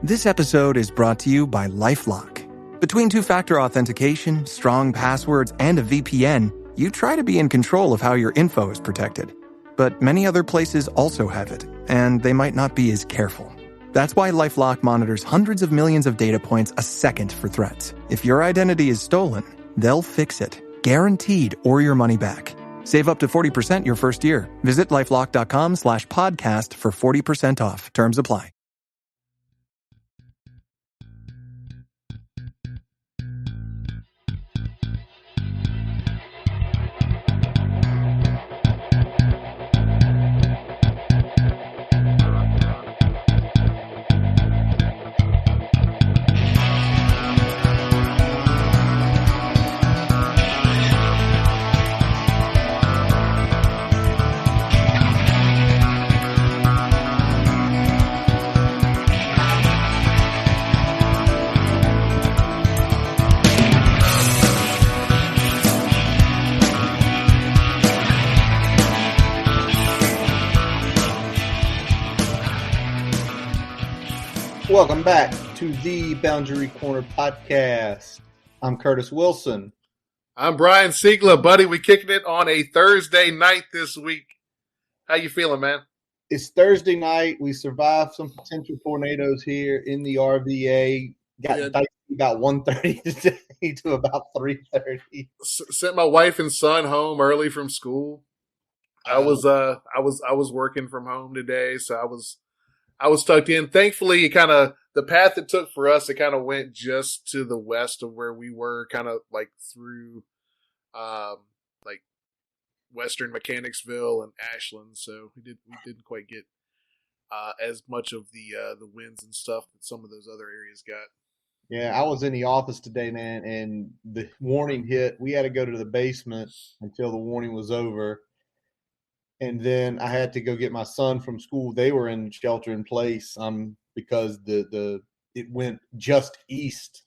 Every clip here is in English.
This episode is brought to you by LifeLock. Between two-factor authentication, strong passwords, and a VPN, you try to be in control of how your info is protected. But many other places also have it, and they might not be as careful. That's why LifeLock monitors hundreds of millions of data points a second for threats. If your identity is stolen, they'll fix it, guaranteed, or your money back. Save up to 40% your first year. Visit LifeLock.com/podcast for 40% off. Terms apply. Welcome back to the Boundary Corner podcast. I'm Curtis Wilson. I'm Brian Siegler, buddy. We kicking it on a Thursday night this week. How you feeling, man? It's Thursday night. We survived some potential tornadoes here in the RVA. Got dicey about 1:30 today to about 3:30. Sent my wife and son home early from school. I was working from home today, so I was tucked in. Thankfully, the path it took for us, it kind of went just to the west of where we were, kind of like through, like Western Mechanicsville and Ashland. So we didn't quite get as much of the winds and stuff that some of those other areas got. Yeah, I was in the office today, man, and the warning hit. We had to go to the basement until the warning was over. And then I had to go get my son from school. They were in shelter in place because it went just east.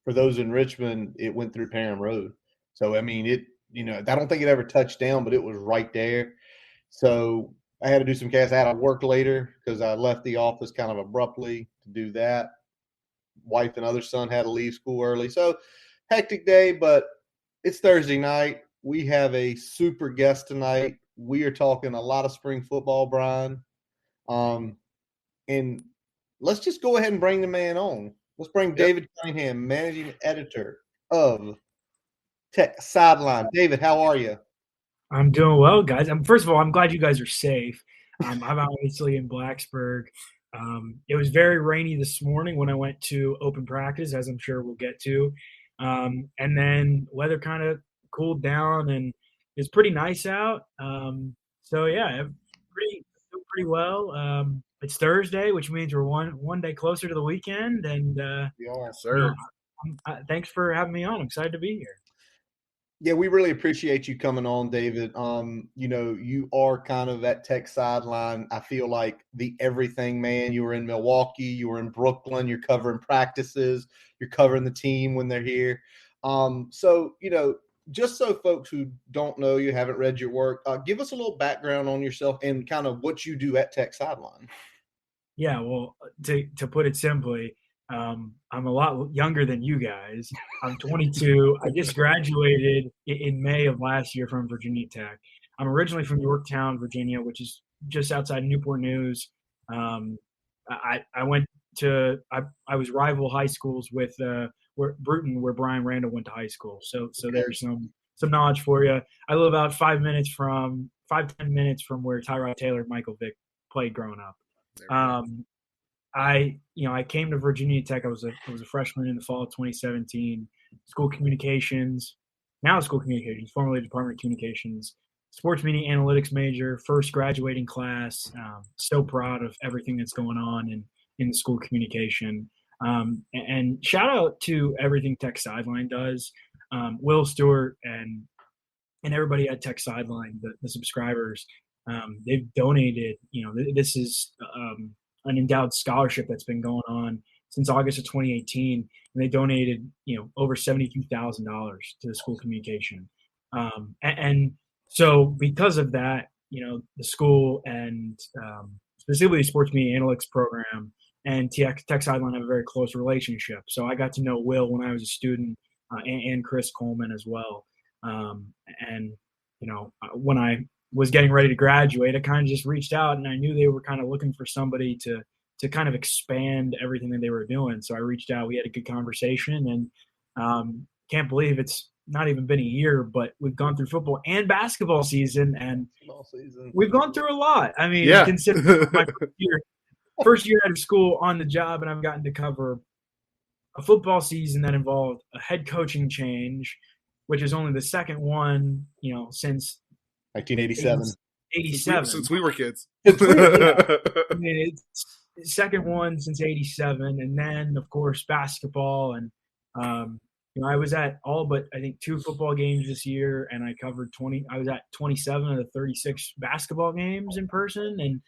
For those in Richmond, it went through Parham Road. So I mean, I don't think it ever touched down, but it was right there. So I had to do some casts. I had to work later because I left the office kind of abruptly to do that. Wife and other son had to leave school early. So hectic day, but it's Thursday night. We have a super guest tonight. We are talking a lot of spring football, Brian. And let's just go ahead and bring the man on. Let's bring David Cunningham, managing editor of Tech Sideline. David, how are you? I'm doing well, guys. First of all, I'm glad you guys are safe. I'm obviously in Blacksburg. It was very rainy this morning when I went to open practice, as I'm sure we'll get to. And then weather kind of cooled down and it's pretty nice out. So yeah, pretty well. It's Thursday, which means we're one day closer to the weekend. And we are, sir. Thanks for having me on. I'm excited to be here. Yeah, we really appreciate you coming on, David. You are kind of at Tech Sideline. I feel like the everything man. You were in Milwaukee, you were in Brooklyn, you're covering practices, you're covering the team when they're here. Just so folks who don't know you, haven't read your work, give us a little background on yourself and kind of what you do at Tech Sideline. Yeah, well, to put it simply, I'm a lot younger than you guys. I'm 22. I just graduated in May of last year from Virginia Tech. I'm originally from Yorktown, Virginia, which is just outside Newport News. I was rival high schools with Bruton, where Brian Randall went to high school. So there's some knowledge for you. I live about 10 minutes from where Tyrod Taylor and Michael Vick played growing up. I came to Virginia Tech. I was a freshman in the fall of 2017. School communications, formerly Department of Communications, sports media analytics major, first graduating class. So proud of everything that's going on in the school communication. And shout out to everything Tech Sideline does. Will Stewart and everybody at Tech Sideline, the subscribers, they've donated. This is an endowed scholarship that's been going on since August of 2018, and they donated over $72,000 to the school communication. And so because of that, the school and specifically the sports media analytics program and Tech Sideline have a very close relationship. So I got to know Will when I was a student, and Chris Coleman as well. And when I was getting ready to graduate, I kind of just reached out, and I knew they were kind of looking for somebody to kind of expand everything that they were doing. So I reached out. We had a good conversation, and can't believe it's not even been a year, but we've gone through football and basketball season, and we've gone through a lot. I mean, considering my first year out of school on the job, and I've gotten to cover a football season that involved a head coaching change, which is only the second one, since 1987. 87. Since we were kids. I mean, it's the second one since 87. And then, of course, basketball. And, I was at all but, I think, 2 football games this year, and I covered 20. I was at 27 of the 36 basketball games in person. And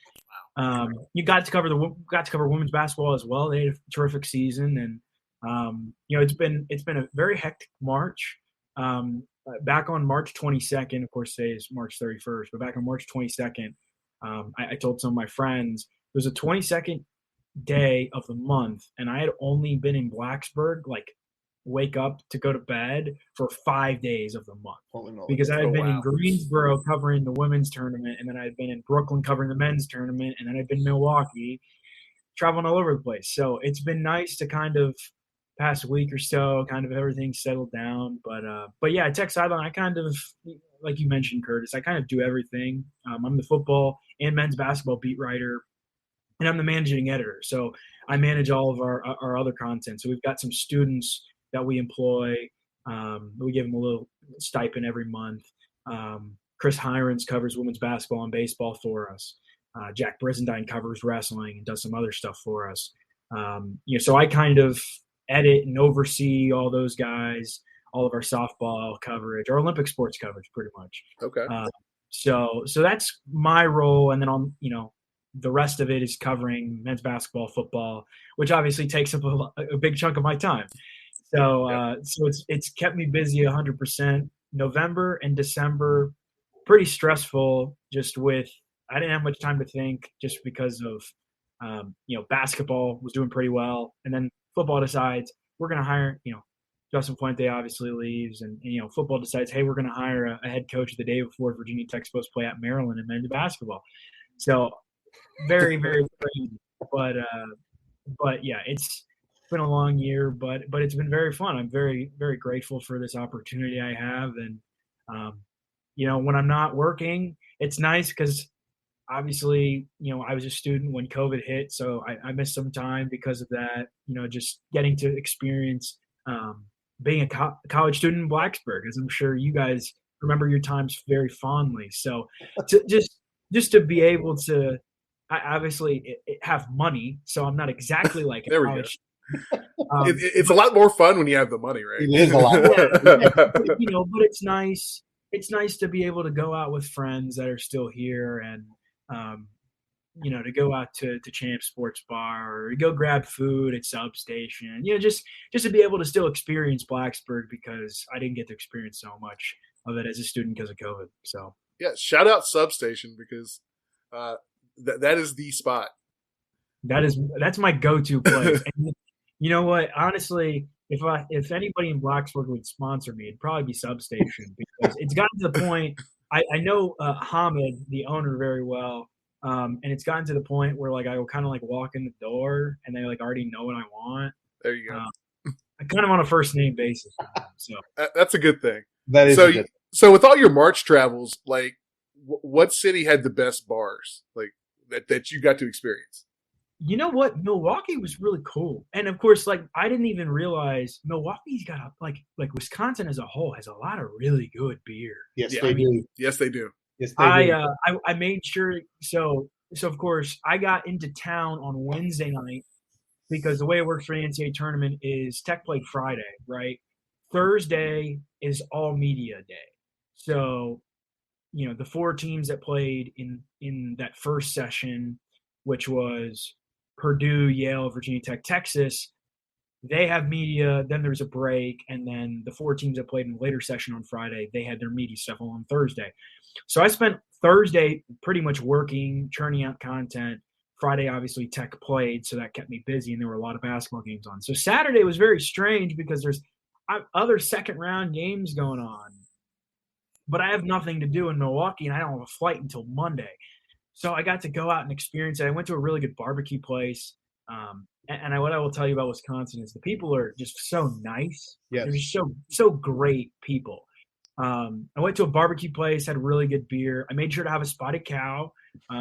you got to cover women's basketball as well. They had a terrific season. And, it's been a very hectic March. Back on March 22nd, of course, today is March 31st, but back on March 22nd, I told some of my friends it was the 22nd day of the month, and I had only been in Blacksburg, wake up to go to bed for 5 days of the month, because I had been in Greensboro covering the women's tournament, and then I had been in Brooklyn covering the men's tournament, and then I'd been in Milwaukee, traveling all over the place. So it's been nice to kind of past week or so, kind of everything settled down. But yeah, Tech Sideline, I kind of, like you mentioned, Curtis, I kind of do everything. I'm the football and men's basketball beat writer, and I'm the managing editor. So I manage all of our other content. So we've got some students that we employ. We give them a little stipend every month. Chris Hirons covers women's basketball and baseball for us. Jack Brizendine covers wrestling and does some other stuff for us. So I kind of edit and oversee all those guys, all of our softball coverage, our Olympic sports coverage, pretty much. Okay. So that's my role, and then the rest of it is covering men's basketball, football, which obviously takes up a big chunk of my time. So so it's kept me busy 100%. November and December, pretty stressful. Just with I didn't have much time to think, just because of basketball was doing pretty well, and then football decides we're going to hire, Justin Fuente obviously leaves, and football decides, hey, we're going to hire a head coach the day before Virginia Tech's supposed to play at Maryland in men's basketball. So very, very crazy. But yeah, it's been a long year, but it's been very fun. I'm very, very grateful for this opportunity I have. And, when I'm not working, it's nice because obviously, I was a student when COVID hit, so I missed some time because of that, just getting to experience being a college student in Blacksburg, as I'm sure you guys remember your times very fondly. So just to be able to obviously have money, so I'm not exactly like a college. It's a lot more fun when you have the money, right? It is a lot more. But it's nice. It's nice to be able to go out with friends that are still here, and to go out to Champ Sports Bar, or to go grab food at Substation. Just to be able to still experience Blacksburg, because I didn't get to experience so much of it as a student because of COVID. So yeah, shout out Substation, because that is the spot. That's my go-to place. And you know what? Honestly, if anybody in Blacksburg would sponsor me, it'd probably be Substation, because it's gotten to the point. I know Hamid, the owner, very well, and it's gotten to the point where I will kind of walk in the door and they already know what I want. There you go. I'm kind of on a first name basis. So that's a good thing. That is good. So with all your March travels, what city had the best bars that you got to experience? You know what? Milwaukee was really cool. And of course, I didn't even realize Milwaukee's got Wisconsin as a whole has a lot of really good beer. Yes, they do. Yes, they do. Yes, they do. I made sure. So of course I got into town on Wednesday night, because the way it works for the NCAA tournament is Tech played Friday, right? Thursday is all media day. So, the 4 teams that played in that first session, which was Purdue, Yale, Virginia Tech, Texas, they have media, then there's a break, and then the 4 teams that played in the later session on Friday, they had their media stuff on Thursday. So I spent Thursday pretty much working, churning out content, Friday, obviously, Tech played, so that kept me busy, and there were a lot of basketball games on. So Saturday was very strange because there's other second-round games going on, but I have nothing to do in Milwaukee, and I don't have a flight until Monday. So I got to go out and experience it. I went to a really good barbecue place. What I will tell you about Wisconsin is the people are just so nice. Yes. They're just so great people. I went to a barbecue place, had really good beer. I made sure to have a spotted cow.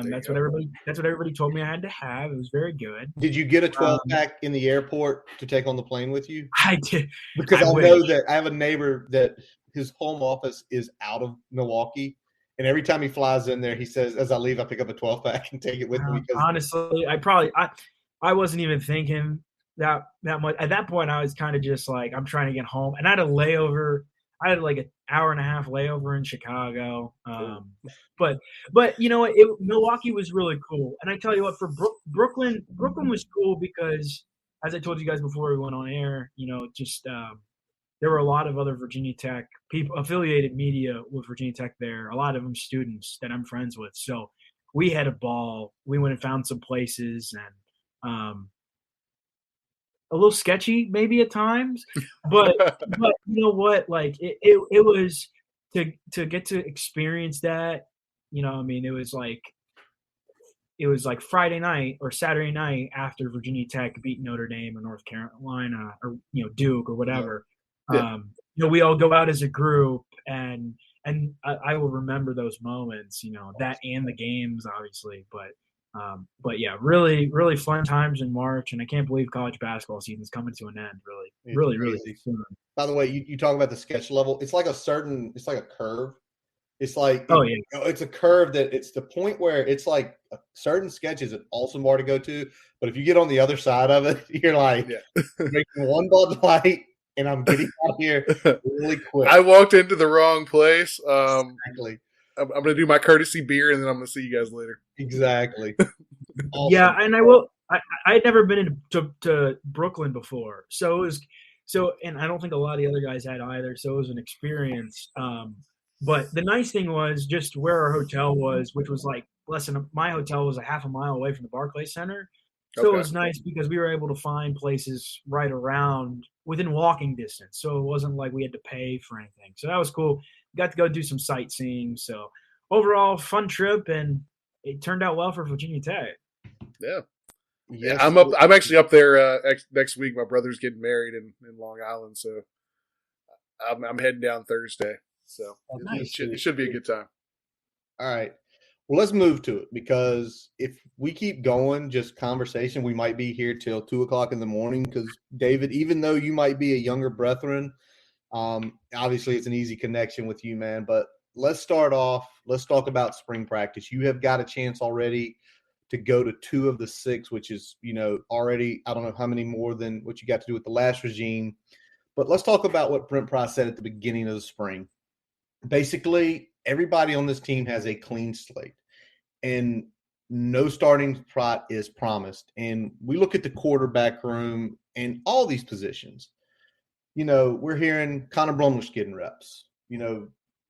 That's what everybody told me I had to have. It was very good. Did you get a 12-pack in the airport to take on the plane with you? I did. Because I know that I have a neighbor that his home office is out of Milwaukee. And every time he flies in there, he says, as I leave, I pick up a 12-pack and take it with me. Because honestly, I wasn't even thinking that much. At that point, I was kind of just like, I'm trying to get home. And I had a layover. I had like an hour and a half layover in Chicago. But you know what? Milwaukee was really cool. And I tell you what, for Brooklyn was cool because, as I told you guys before we went on air, you know, just there were a lot of other Virginia Tech people, affiliated media with Virginia Tech there, a lot of them students that I'm friends with. So we had a ball. We went and found some places, and a little sketchy maybe at times, but you know what? Like it was to get to experience that. You know, I mean, it was like Friday night or Saturday night after Virginia Tech beat Notre Dame or North Carolina or, you know, Duke or whatever. Yeah. You know, we all go out as a group, and I will remember those moments, you know, that and the games, obviously. But yeah, really, really fun times in March, and I can't believe college basketball season's coming to an end. Really soon. By the way, you talk about the sketch level. It's like a curve. It's like, oh yeah, you know, it's a curve that it's the point where it's like a certain sketch is an awesome bar to go to, but if you get on the other side of it, you're like drinking one Bud Light, and I'm getting out here really quick. I walked into the wrong place. Exactly. I'm going to do my courtesy beer, and then I'm going to see you guys later. Exactly. Awesome. Yeah, and I had never been to Brooklyn before, and I don't think a lot of the other guys had either. So it was an experience. But the nice thing was just where our hotel was, which was like my hotel was a half a mile away from the Barclays Center. So It was nice because we were able to find places right around within walking distance. So it wasn't like we had to pay for anything. So that was cool. We got to go do some sightseeing. So overall, fun trip, and it turned out well for Virginia Tech. Yeah. Yes. I'm actually up there next week. My brother's getting married in Long Island, so I'm heading down Thursday. So it should be a good time. All right. Well, let's move to it, because if we keep going, just conversation, we might be here till 2:00 in the morning. Because David, even though you might be a younger brethren, obviously it's an easy connection with you, man. But let's start off. Let's talk about spring practice. You have got a chance already to go to 2 of the 6, which is, you know, already, I don't know how many more than what you got to do with the last regime. But let's talk about what Brent Price said at the beginning of the spring. Basically, everybody on this team has a clean slate, and no starting spot is promised. And we look at the quarterback room and all these positions. You know, we're hearing Connor Blumler's getting reps. You know,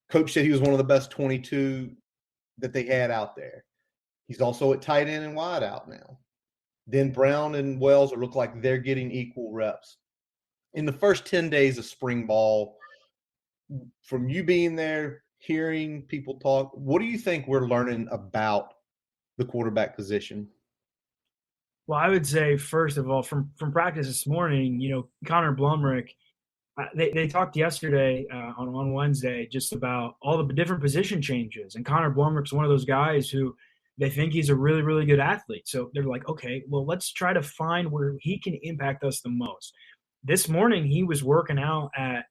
coach said he was one of the best 22 that they had out there. He's also at tight end and wide out now. Then Brown and Wells look like they're getting equal reps. In the first 10 days of spring ball, from you being there, hearing people talk, what do you think we're learning about the quarterback position? Well, I would say, first of all, from practice this morning, you know, Connor Blumrick, they talked yesterday on Wednesday just about all the different position changes. And Connor Blumrick's one of those guys who they think he's a really, really good athlete. So they're like, okay, well, let's try to find where he can impact us the most. This morning, he was working out at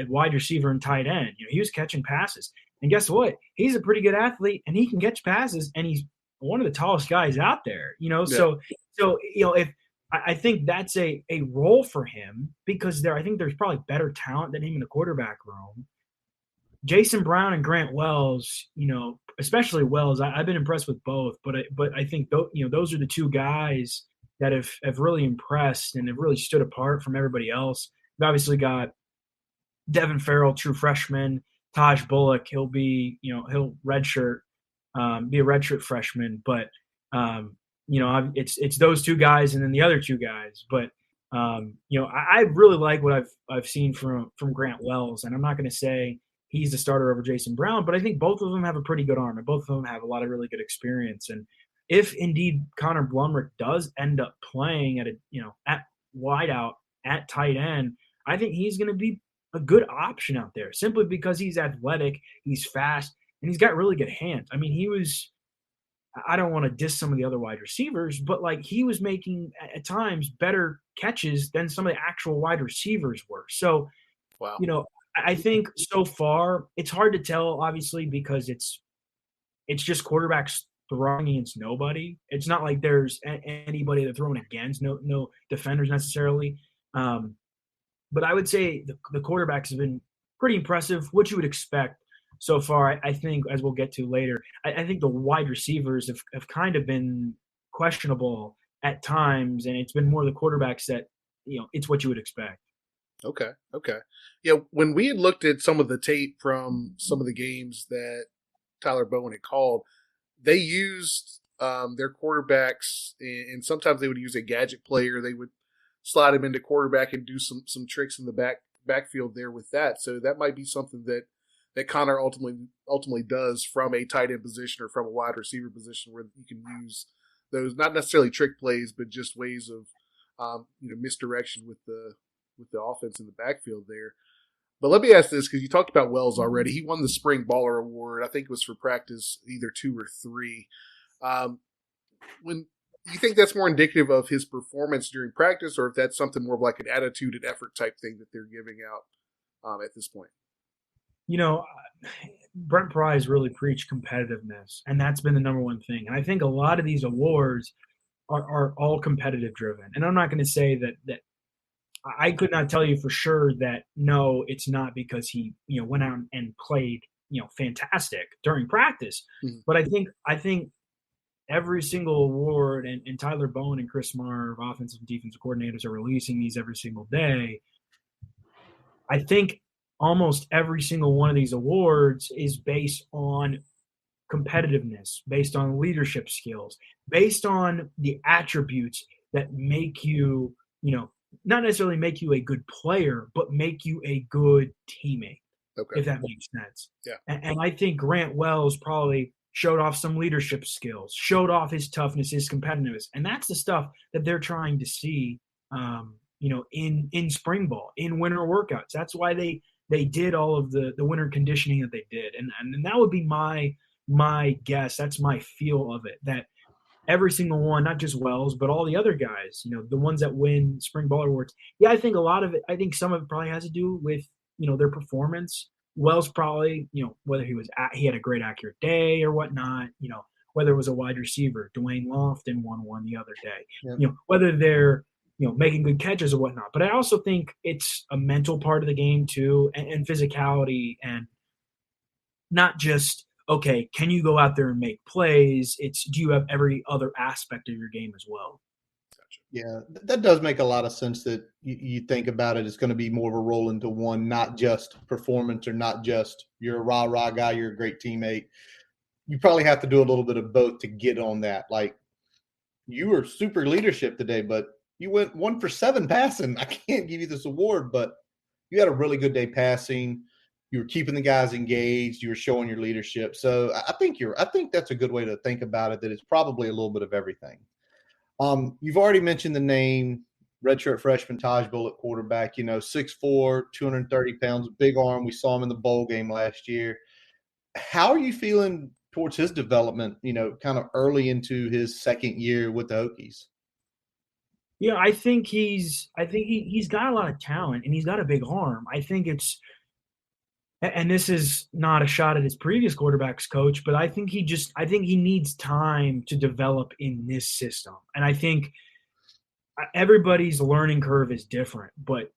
wide receiver and tight end. You know, he was catching passes. And guess what? He's a pretty good athlete, and he can catch passes, and he's one of the tallest guys out there. You know, so you know, if I think that's a role for him, because I think there's probably better talent than him in the quarterback room. Jason Brown and Grant Wells, you know, especially Wells, I've been impressed with both, but I think those are the 2 guys that have really impressed and have really stood apart from everybody else. We've obviously got Devin Farrell, true freshman. Taj Bullock, he'll redshirt, be a redshirt freshman. But it's those two guys and then the other two guys. But I really like what I've seen from Grant Wells, and I'm not going to say he's the starter over Jason Brown, but I think both of them have a pretty good arm, and both of them have a lot of really good experience. And if indeed Connor Blumrick does end up playing at wideout at tight end, I think he's going to be a good option out there simply because he's athletic, he's fast, and he's got really good hands. I mean, I don't want to diss some of the other wide receivers, but he was making at times better catches than some of the actual wide receivers were. So, wow. I think so far it's hard to tell, obviously, because it's just quarterbacks throwing against nobody. It's not like there's anybody they're throwing against, no defenders necessarily. But I would say the quarterbacks have been pretty impressive, what you would expect so far. I think, as we'll get to later, I think the wide receivers have kind of been questionable at times, and it's been more the quarterbacks that, it's what you would expect. Okay. Yeah, when we had looked at some of the tape from some of the games that Tyler Bowen had called, they used their quarterbacks, and sometimes they would use a gadget player. They would slide him into quarterback and do some tricks in the backfield there with that. So that might be something that Connor ultimately does from a tight end position or from a wide receiver position, where you can use those, not necessarily trick plays, but just ways of misdirection with the offense in the backfield there. But let me ask this, because you talked about Wells already. He won the Spring Baller Award. I think it was for practice either 2 or 3. When you think that's more indicative of his performance during practice, or if that's something more of like an attitude and effort type thing that they're giving out at this point? Brent Pry's really preached competitiveness, and that's been the number one thing. And I think a lot of these awards are all competitive driven. And I'm not going to say that I could not tell you for sure that no, it's not because he went out and played fantastic during practice. Mm-hmm. But I think every single award, and Tyler Bowen and Chris Marv, offensive and defensive coordinators, are releasing these every single day. I think almost every single one of these awards is based on competitiveness, based on leadership skills, based on the attributes that make you, not necessarily make you a good player, but make you a good teammate, if that makes sense. Yeah. And I think Grant Wells probably showed off some leadership skills, showed off his toughness, his competitiveness. And that's the stuff that they're trying to see, in spring ball, in winter workouts. That's why they did all of the winter conditioning that they did. And that would be my guess. That's my feel of it, that every single one, not just Wells, but all the other guys, the ones that win spring ball awards. Yeah, I think some of it probably has to do with, their performance. Wells probably, whether he had a great accurate day or whatnot, whether it was a wide receiver, Dwayne Lofton won one the other day, yep. Whether they're, making good catches or whatnot. But I also think it's a mental part of the game too, and physicality, and not just, okay, can you go out there and make plays? It's, do you have every other aspect of your game as well? Yeah, that does make a lot of sense, that you think about it. It's going to be more of a roll into one, not just performance, or not just you're a rah-rah guy, you're a great teammate. You probably have to do a little bit of both to get on that. Like, you were super leadership today, but you went 1 for 7 passing. I can't give you this award, but you had a really good day passing. You were keeping the guys engaged. You were showing your leadership. So I think that's a good way to think about it, that it's probably a little bit of everything. You've already mentioned the name, redshirt freshman Taj Bull at quarterback, 6'4", 230 pounds, big arm. We saw him in the bowl game last year. How are you feeling towards his development, kind of early into his second year with the Hokies? Yeah, I think he's got a lot of talent, and he's got a big arm. I think and this is not a shot at his previous quarterback's coach, but I think he needs time to develop in this system. And I think everybody's learning curve is different. But,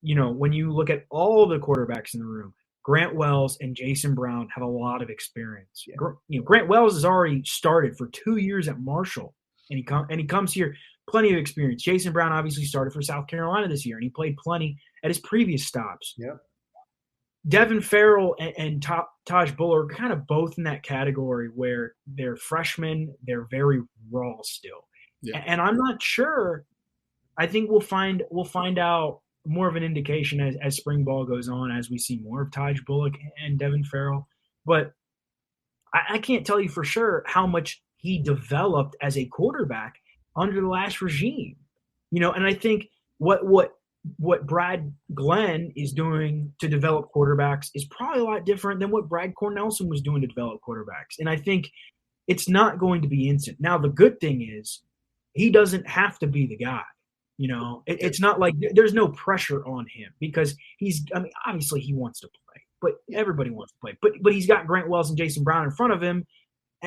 when you look at all the quarterbacks in the room, Grant Wells and Jason Brown have a lot of experience. Yeah. Grant Wells has already started for 2 years at Marshall, and he comes here, plenty of experience. Jason Brown obviously started for South Carolina this year, and he played plenty at his previous stops. Yeah. Devin Farrell and Taj Buller are kind of both in that category where they're freshmen, they're very raw still. Yeah. And I'm not sure. I think we'll find out more of an indication as spring ball goes on, as we see more of Taj Bullock and Devin Farrell. But I can't tell you for sure how much he developed as a quarterback under the last regime. And I think what Brad Glenn is doing to develop quarterbacks is probably a lot different than what Brad Cornelson was doing to develop quarterbacks. And I think it's not going to be instant. Now, the good thing is he doesn't have to be the guy. It's not like there's no pressure on him because obviously he wants to play, but everybody wants to play. But he's got Grant Wells and Jason Brown in front of him,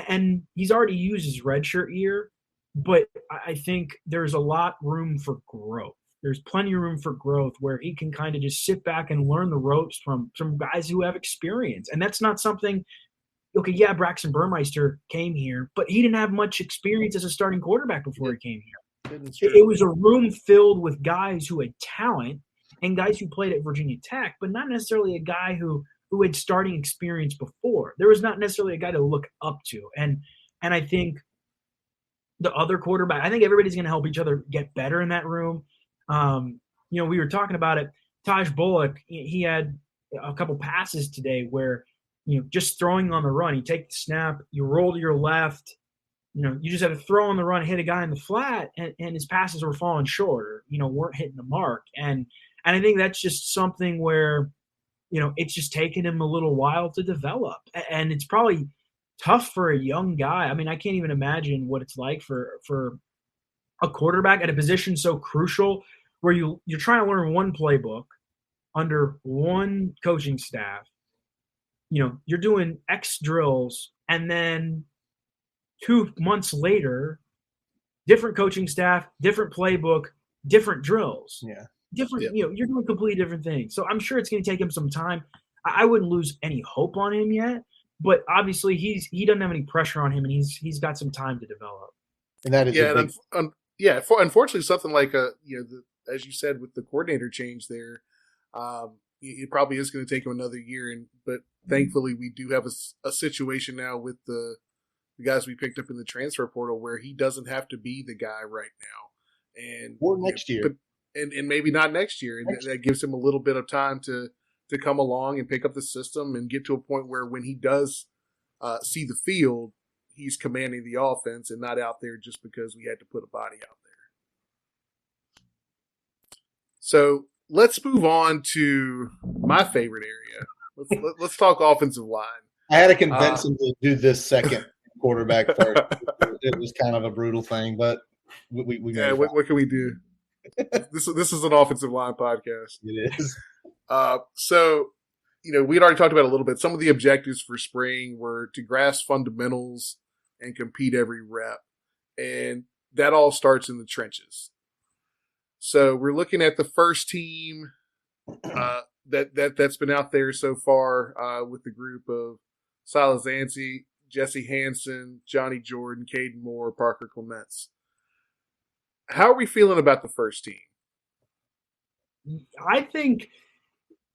and he's already used his redshirt year. But I think there's a lot room for growth. There's plenty of room for growth where he can kind of just sit back and learn the ropes from guys who have experience. And that's not something – okay, yeah, Braxton Burmeister came here, but he didn't have much experience as a starting quarterback before he came here. It was a room filled with guys who had talent and guys who played at Virginia Tech, but not necessarily a guy who had starting experience before. There was not necessarily a guy to look up to. And I think the other quarterback – I think everybody's going to help each other get better in that room. We were talking about it. Taj Bullock, he had a couple passes today where, just throwing on the run, you take the snap, you roll to your left, you just had to throw on the run, hit a guy in the flat, and his passes were falling short or, weren't hitting the mark. And I think that's just something where, it's just taken him a little while to develop. And it's probably tough for a young guy. I mean, I can't even imagine what it's like for a quarterback at a position so crucial where you're trying to learn one playbook under one coaching staff. You're doing X drills, and then 2 months later, different coaching staff, different playbook, different drills. Yeah. Different, you're doing completely different things. So I'm sure it's going to take him some time. I wouldn't lose any hope on him yet, but obviously he doesn't have any pressure on him, and he's got some time to develop. And that is unfortunately, something like as you said with the coordinator change there, it probably is going to take him another year. But thankfully, we do have a situation now with the guys we picked up in the transfer portal where he doesn't have to be the guy right now, or next year, and maybe not next year, and that gives him a little bit of time to come along and pick up the system and get to a point where when he does see the field, he's commanding the offense and not out there just because we had to put a body out there. So let's move on to my favorite area. Let's talk offensive line. I had to convince him to do this second quarterback first. It was kind of a brutal thing, but we what can we do? This is an offensive line podcast. It is. So, we'd already talked about it a little bit. Some of the objectives for spring were to grasp fundamentals and compete every rep. And that all starts in the trenches. So we're looking at the first team that's been out there so far with the group of Silas Ansey, Jesse Hansen, Johnny Jordan, Caden Moore, Parker Clements. How are we feeling about the first team? I think,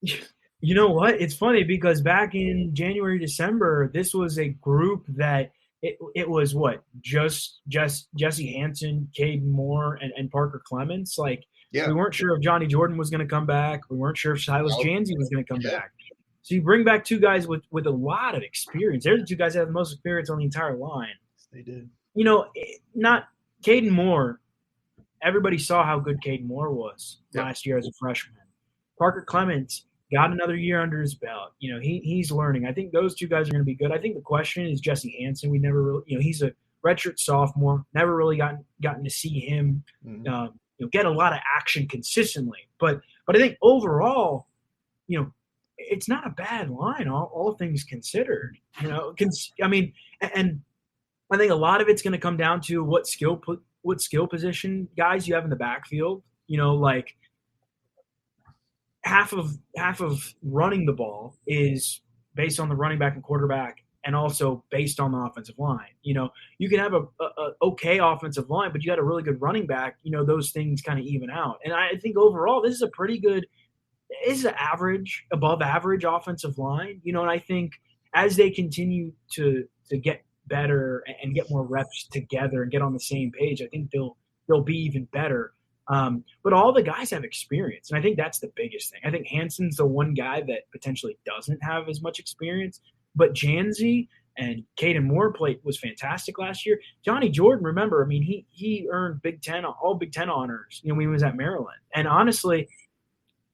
you know what? It's funny because back in January, December, this was a group that it was what? Just Jesse Hansen, Caden Moore, and Parker Clements. We weren't sure if Johnny Jordan was going to come back. We weren't sure if Silas Janzy was going to come back. So you bring back two guys with a lot of experience. They're the two guys that have the most experience on the entire line. They did. Not Caden Moore. Everybody saw how good Caden Moore was last year as a freshman. Parker Clements got another year under his belt. He's learning. I think those two guys are going to be good. I think the question is Jesse Hansen. We never really, he's a redshirt sophomore. Never really gotten to see him, get a lot of action consistently. But I think overall, it's not a bad line, all things considered. And I think a lot of it's going to come down to what skill position guys you have in the backfield. Half of running the ball is based on the running back and quarterback, and also based on the offensive line. You can have a okay offensive line, but you got a really good running back. Those things kind of even out. And I think overall, this is a pretty good is an above average offensive line, and I think as they continue to get better and get more reps together and get on the same page, I think they'll be even better. But all the guys have experience, and I think that's the biggest thing. I think Hanson's the one guy that potentially doesn't have as much experience, but Janzi and Caden Moore was fantastic last year. Johnny Jordan, remember, I mean, he earned all Big Ten honors, when he was at Maryland. And honestly,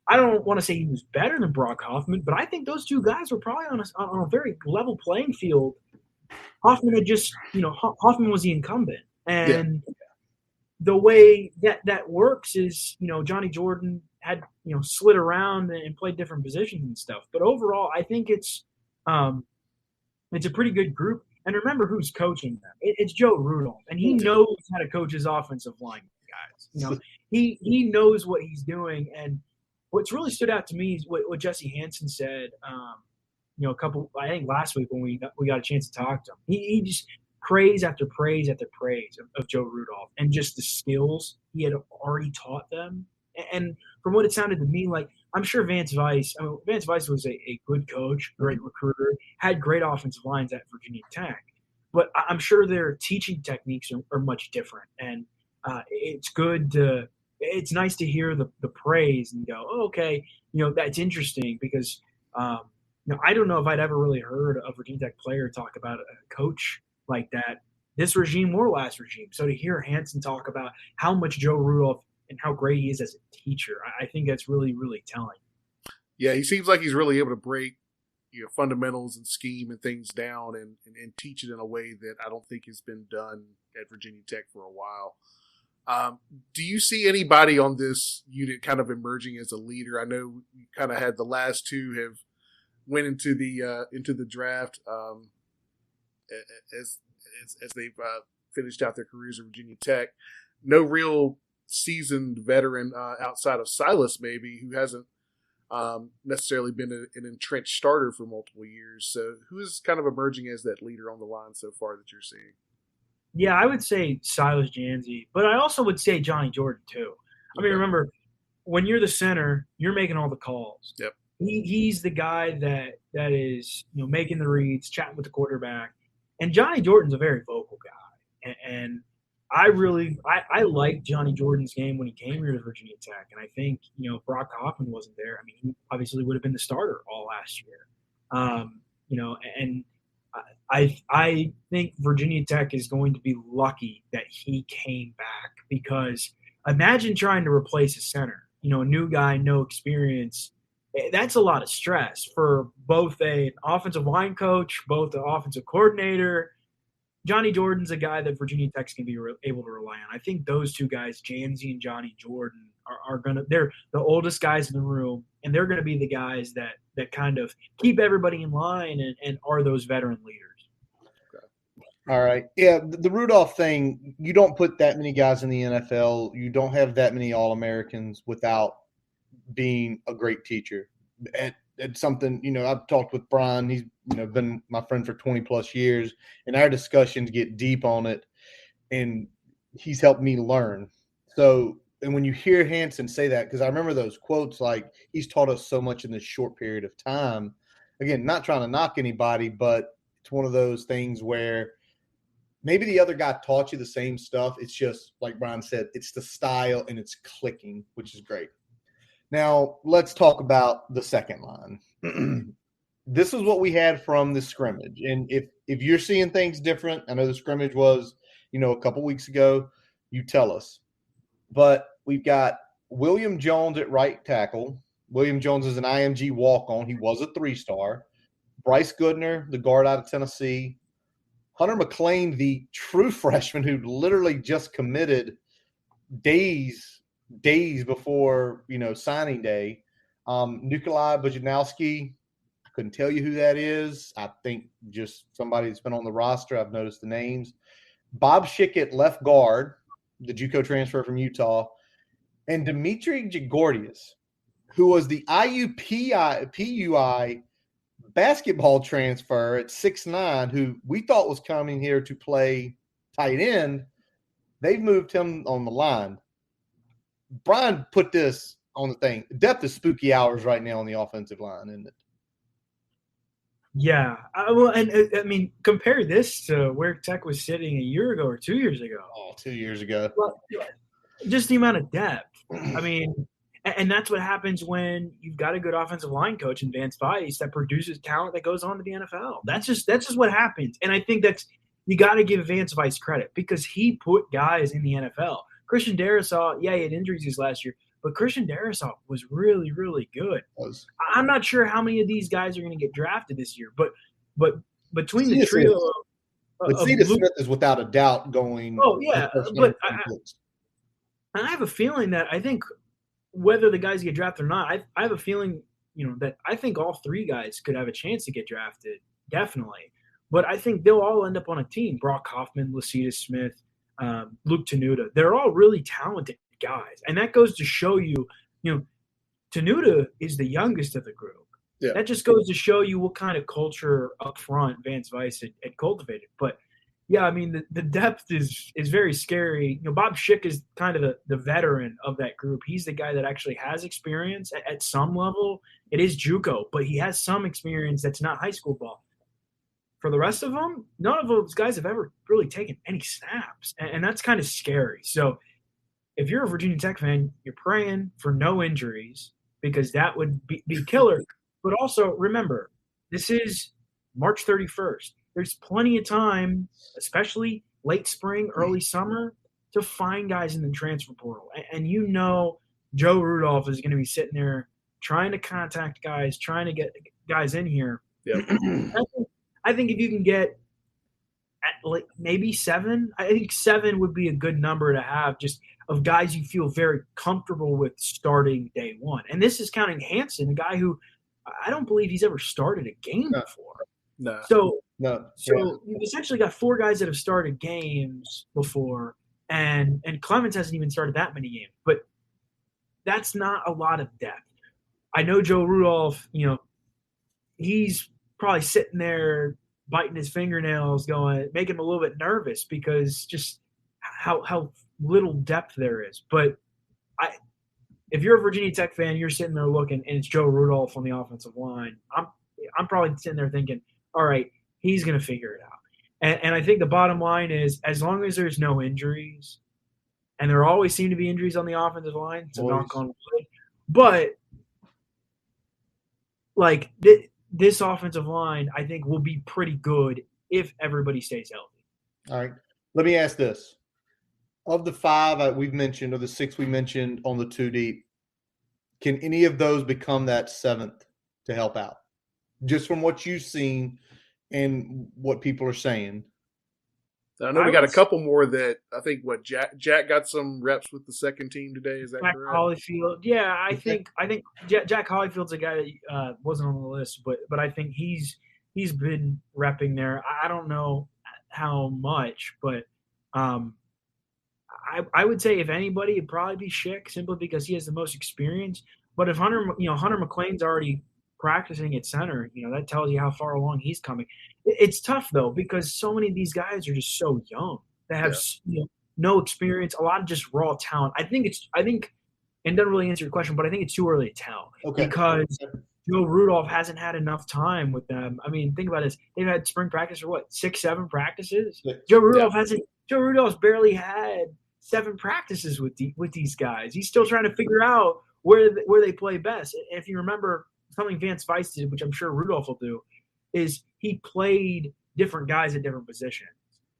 I don't want to say he was better than Brock Hoffman, but I think those two guys were probably on a very level playing field. Hoffman had just, Hoffman was the incumbent. And the way that works is, Johnny Jordan had, slid around and played different positions and stuff. But overall, I think it's a pretty good group. And remember who's coaching them. It's Joe Rudolph. And he knows how to coach his offensive line guys. He knows what he's doing. And what's really stood out to me is what Jesse Hansen said, I think last week when we got a chance to talk to him. He just praise after praise after praise of Joe Rudolph and just the skills he had already taught them. And from what it sounded to me like, I'm sure Vance Weiss was a good coach, great recruiter, had great offensive lines at Virginia Tech. But I'm sure their teaching techniques are much different. And it's nice to hear the praise and go, oh, okay, that's interesting because, I don't know if I'd ever really heard a Virginia Tech player talk about a coach like that, this regime or last regime. So to hear Hansen talk about how much Joe Rudolph and how great he is as a teacher, I think that's really, really telling. Yeah, he seems like he's really able to break fundamentals and scheme and things down and teach it in a way that I don't think has been done at Virginia Tech for a while. Do you see anybody on this unit kind of emerging as a leader? I know you kind of had the last two have went into the draft as they've finished out their careers at Virginia Tech. No real seasoned veteran outside of Silas, maybe, who hasn't necessarily been an entrenched starter for multiple years. So who is kind of emerging as that leader on the line so far that you're seeing? Yeah, I would say Silas Janzi, but I also would say Johnny Jordan too. I mean, remember, when you're the center, you're making all the calls. Yep. He's the guy that is making the reads, chatting with the quarterback, and Johnny Jordan's a very vocal guy. And I liked Johnny Jordan's game when he came here to Virginia Tech, and I think Brock Hoffman wasn't there. I mean, he obviously would have been the starter all last year. And I think Virginia Tech is going to be lucky that he came back, because imagine trying to replace a center, a new guy, no experience. That's a lot of stress for both an offensive line coach, both the offensive coordinator. Johnny Jordan's a guy that Virginia Tech's going to be able to rely on. I think those two guys, Janzi and Johnny Jordan, they're the oldest guys in the room, and they're going to be the guys that kind of keep everybody in line and are those veteran leaders. All right. Yeah, the Rudolph thing, you don't put that many guys in the NFL. You don't have that many All-Americans without being a great teacher. It's something, I've talked with Brian. He's, been my friend for 20-plus years, and our discussions get deep on it, and he's helped me learn. So, and when you hear Hansen say that, because I remember those quotes, like, he's taught us so much in this short period of time. Again, not trying to knock anybody, but it's one of those things where maybe the other guy taught you the same stuff. It's just, like Brian said, it's the style and it's clicking, which is great. Now, let's talk about the second line. This is what we had from the scrimmage. And if you're seeing things different, I know the scrimmage was, a couple weeks ago, you tell us. But we've got William Jones at right tackle. William Jones is an IMG walk-on. He was a 3-star. Bryce Goodner, the guard out of Tennessee. Hunter McLean, the true freshman who literally just committed days before, signing day. Nikolai Bujanowski, I couldn't tell you who that is. I think just somebody that's been on the roster. I've noticed the names. Bob Schickett, left guard, the JUCO transfer from Utah. And Dimitri Jagordius, who was the PUI basketball transfer at 6'9", who we thought was coming here to play tight end. They've moved him on the line. Brian put this on the thing. Depth is spooky hours right now on the offensive line, isn't it? Yeah. I mean, compare this to where Tech was sitting a year ago or 2 years ago. Oh, 2 years ago. Well, just the amount of depth. I mean, and that's what happens when you've got a good offensive line coach in Vance Vice that produces talent that goes on to the NFL. That's just what happens. And I think you got to give Vance Vice credit because he put guys in the NFL. Christian Darrisaw, yeah, he had injuries this last year, but Christian Darrisaw was really, really good. I'm not sure how many of these guys are going to get drafted this year, but between the trio of Smith is without a doubt going. Oh yeah, but I have a feeling that I think whether the guys get drafted or not, I have a feeling that I think all three guys could have a chance to get drafted, definitely. But I think they'll all end up on a team. Brock Hoffman, Lacita Smith, Luke Tenuta. They're all really talented guys. And that goes to show you, Tenuta is the youngest of the group. Yeah. That just goes to show you what kind of culture up front Vance Vice had cultivated. But, yeah, I mean, the depth is very scary. Bob Schick is kind of the veteran of that group. He's the guy that actually has experience at some level. It is JUCO, but he has some experience that's not high school ball. For the rest of them, none of those guys have ever really taken any snaps, and that's kind of scary. So if you're a Virginia Tech fan, you're praying for no injuries because that would be killer. But also remember, this is March 31st. There's plenty of time, especially late spring, early summer, to find guys in the transfer portal. And Joe Rudolph is going to be sitting there trying to contact guys, trying to get guys in here. Yep. I think if you can get at maybe 7, I think 7 would be a good number to have just of guys you feel very comfortable with starting day one. And this is counting Hansen, a guy who I don't believe he's ever started a game before. No. So you've essentially got 4 guys that have started games before, and Clemens hasn't even started that many games. But that's not a lot of depth. I know Joe Rudolph, he's probably sitting there biting his fingernails making him a little bit nervous because just how little depth there is. But if you're a Virginia Tech fan, you're sitting there looking, and it's Joe Rudolph on the offensive line. I'm probably sitting there thinking, all right, he's going to figure it out. And I think the bottom line is as long as there's no injuries, and there always seem to be injuries on the offensive line, so knock on wood. But this offensive line, I think, will be pretty good if everybody stays healthy. All right. Let me ask this. Of the 5 we've mentioned, or the 6 we mentioned on the 2 deep, can any of those become that 7th to help out? Just from what you've seen and what people are saying. I know we got a couple more that I think Jack got some reps with the second team today. Is that Jack correct? Holyfield. Yeah, I think Jack Holyfield's a guy that wasn't on the list, but I think he's been repping there. I don't know how much, but I would say if anybody, it'd probably be Schick simply because he has the most experience. But if Hunter McLean's already practicing at center, that tells you how far along he's coming. It's tough though because so many of these guys are just so young. They have no experience, a lot of just raw talent. I think and doesn't really answer your question, but I think it's too early to tell because Joe Rudolph hasn't had enough time with them. I mean, think about this: they've had spring practice for 6, 7 practices. Yeah. Joe Rudolph's barely had 7 practices with these guys. He's still trying to figure out where they play best. And if you remember something Vance Vice did, which I'm sure Rudolph will do, is he played different guys at different positions.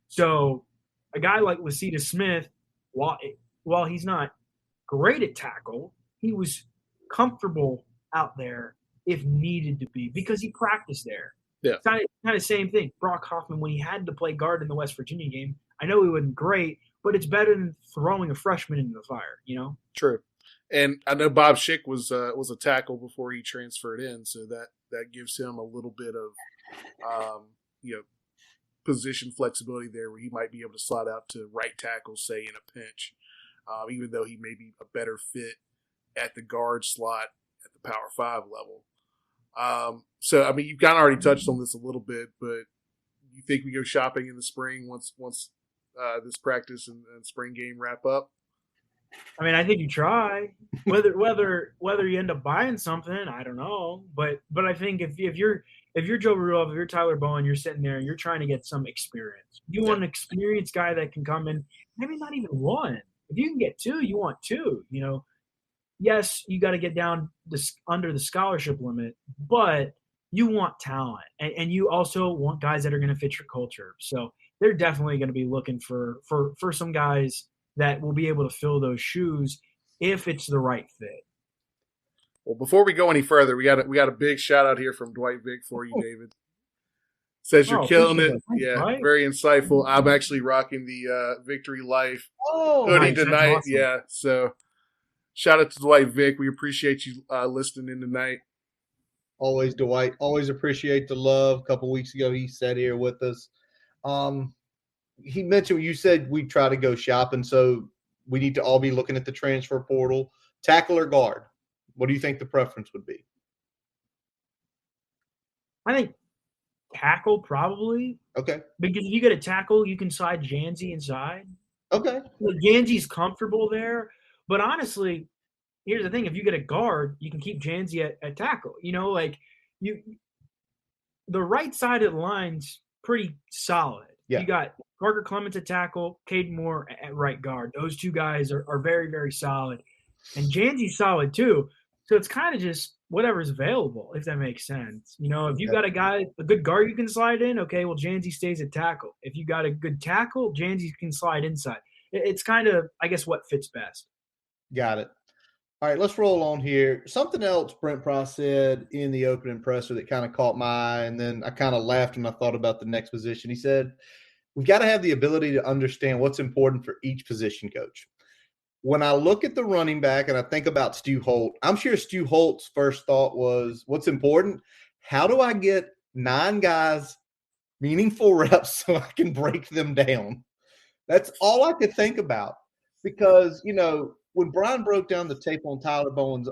So a guy like Lacita Smith, while he's not great at tackle, he was comfortable out there if needed to be because he practiced there. Yeah. Kind of same thing. Brock Hoffman, when he had to play guard in the West Virginia game, I know he wasn't great, but it's better than throwing a freshman into the fire, True. And I know Bob Schick was a tackle before he transferred in, so that gives him a little bit of position flexibility there, where he might be able to slide out to right tackle, say in a pinch, even though he may be a better fit at the guard slot at the Power 5 level. So I mean, you've kind of already touched on this a little bit, but you think we go shopping in the spring once this practice and spring game wrap up? I mean, I think you try. Whether you end up buying something, I don't know. But I think if you're Joe Rudolph, if you're Tyler Bowen, you're sitting there and you're trying to get some experience. You want an experienced guy that can come in, maybe not even one. If you can get two, you want two. Yes, you got to get down under the scholarship limit, but you want talent, and you also want guys that are going to fit your culture. So they're definitely going to be looking for some guys that will be able to fill those shoes if it's the right fit. Well, before we go any further, we got a big shout out here from Dwight Vick for you, David. Says you're killing it. Thanks, yeah, Dwight. Very insightful. I'm actually rocking the Victory Life hoodie nice. tonight. Awesome. Yeah, so shout out to Dwight Vick. We appreciate you listening in tonight. Always, Dwight. Always appreciate the love. A couple weeks ago, he sat here with us. He mentioned, you said we try to go shopping, so we need to all be looking at the transfer portal. Tackle or guard? What do you think the preference would be? I think tackle probably. Okay. Because if you get a tackle, you can slide Janzi inside. Okay. Janzi's comfortable there, but honestly, here's the thing: if you get a guard, you can keep Janzi at tackle. The right side of the line's pretty solid. Yeah. You got Parker Clements at tackle, Caden Moore at right guard. Those two guys are very, very solid. And Janzi's solid too. So it's kind of just whatever's available, if that makes sense. If you got a good guard you can slide in, okay, well, Janzi stays at tackle. If you got a good tackle, Janzi can slide inside. It's kind of, I guess, what fits best. Got it. All right, let's roll on here. Something else Brent Price said in the opening presser that kind of caught my eye, and then I kind of laughed when I thought about the next position. He said, we've got to have the ability to understand what's important for each position coach. When I look at the running back and I think about Stu Holt, I'm sure Stu Holt's first thought was, what's important? How do I get 9 guys meaningful reps so I can break them down? That's all I could think about because, when Brian broke down the tape on Tyler Bowen's,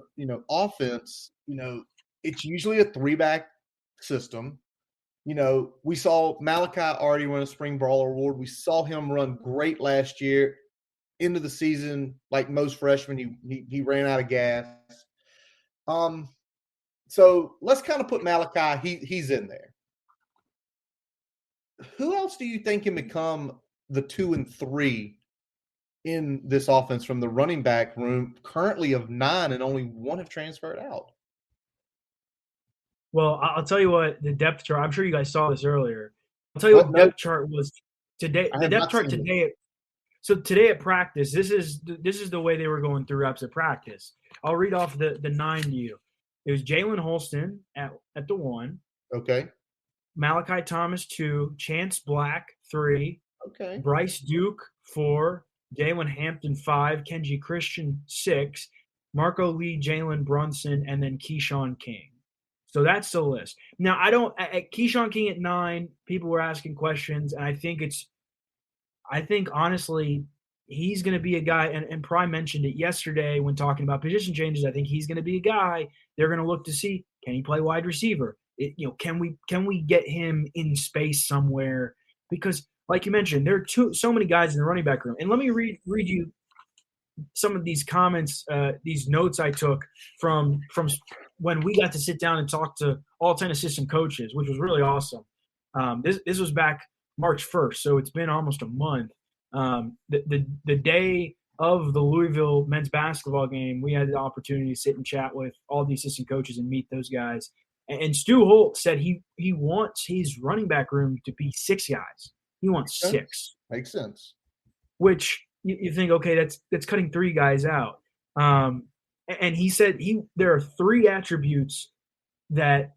offense, it's usually a 3-back system. We saw Malachi already win a Spring Brawler Award. We saw him run great last year. Into the season, like most freshmen, he ran out of gas. So let's kind of put Malachi. He's in there. Who else do you think can become the 2 and 3 in this offense from the running back room, currently of 9, and only 1 have transferred out? Well, I'll tell you what the depth chart. I'm sure you guys saw this earlier. I'll tell you what the depth chart was today. The depth chart today. So today at practice, this is the way they were going through reps at practice. I'll read off the 9 to you. It was Jalen Holston at the 1. Okay. Malachi Thomas 2, Chance Black 3. Okay. Bryce Duke 4, Jalen Hampton 5, Kenji Christian 6, Marco Lee, Jalen Brunson, and then Keyshawn King. So that's the list. Now at Keyshawn King at 9, people were asking questions, and I think honestly, he's going to be a guy, and Pry mentioned it yesterday when talking about position changes. I think he's going to be a guy they're going to look to see, can he play wide receiver? Can we get him in space somewhere? Because, like you mentioned, there are so many guys in the running back room. And let me read you some of these comments, these notes I took from when we got to sit down and talk to all 10 assistant coaches, which was really awesome. This was back March 1st, so it's been almost a month. The day of the Louisville men's basketball game, we had the opportunity to sit and chat with all the assistant coaches and meet those guys. And Stu Holt said he wants his running back room to be 6 guys. He wants 6. Makes sense. Which you think, okay, that's cutting 3 guys out. And he said there are 3 attributes that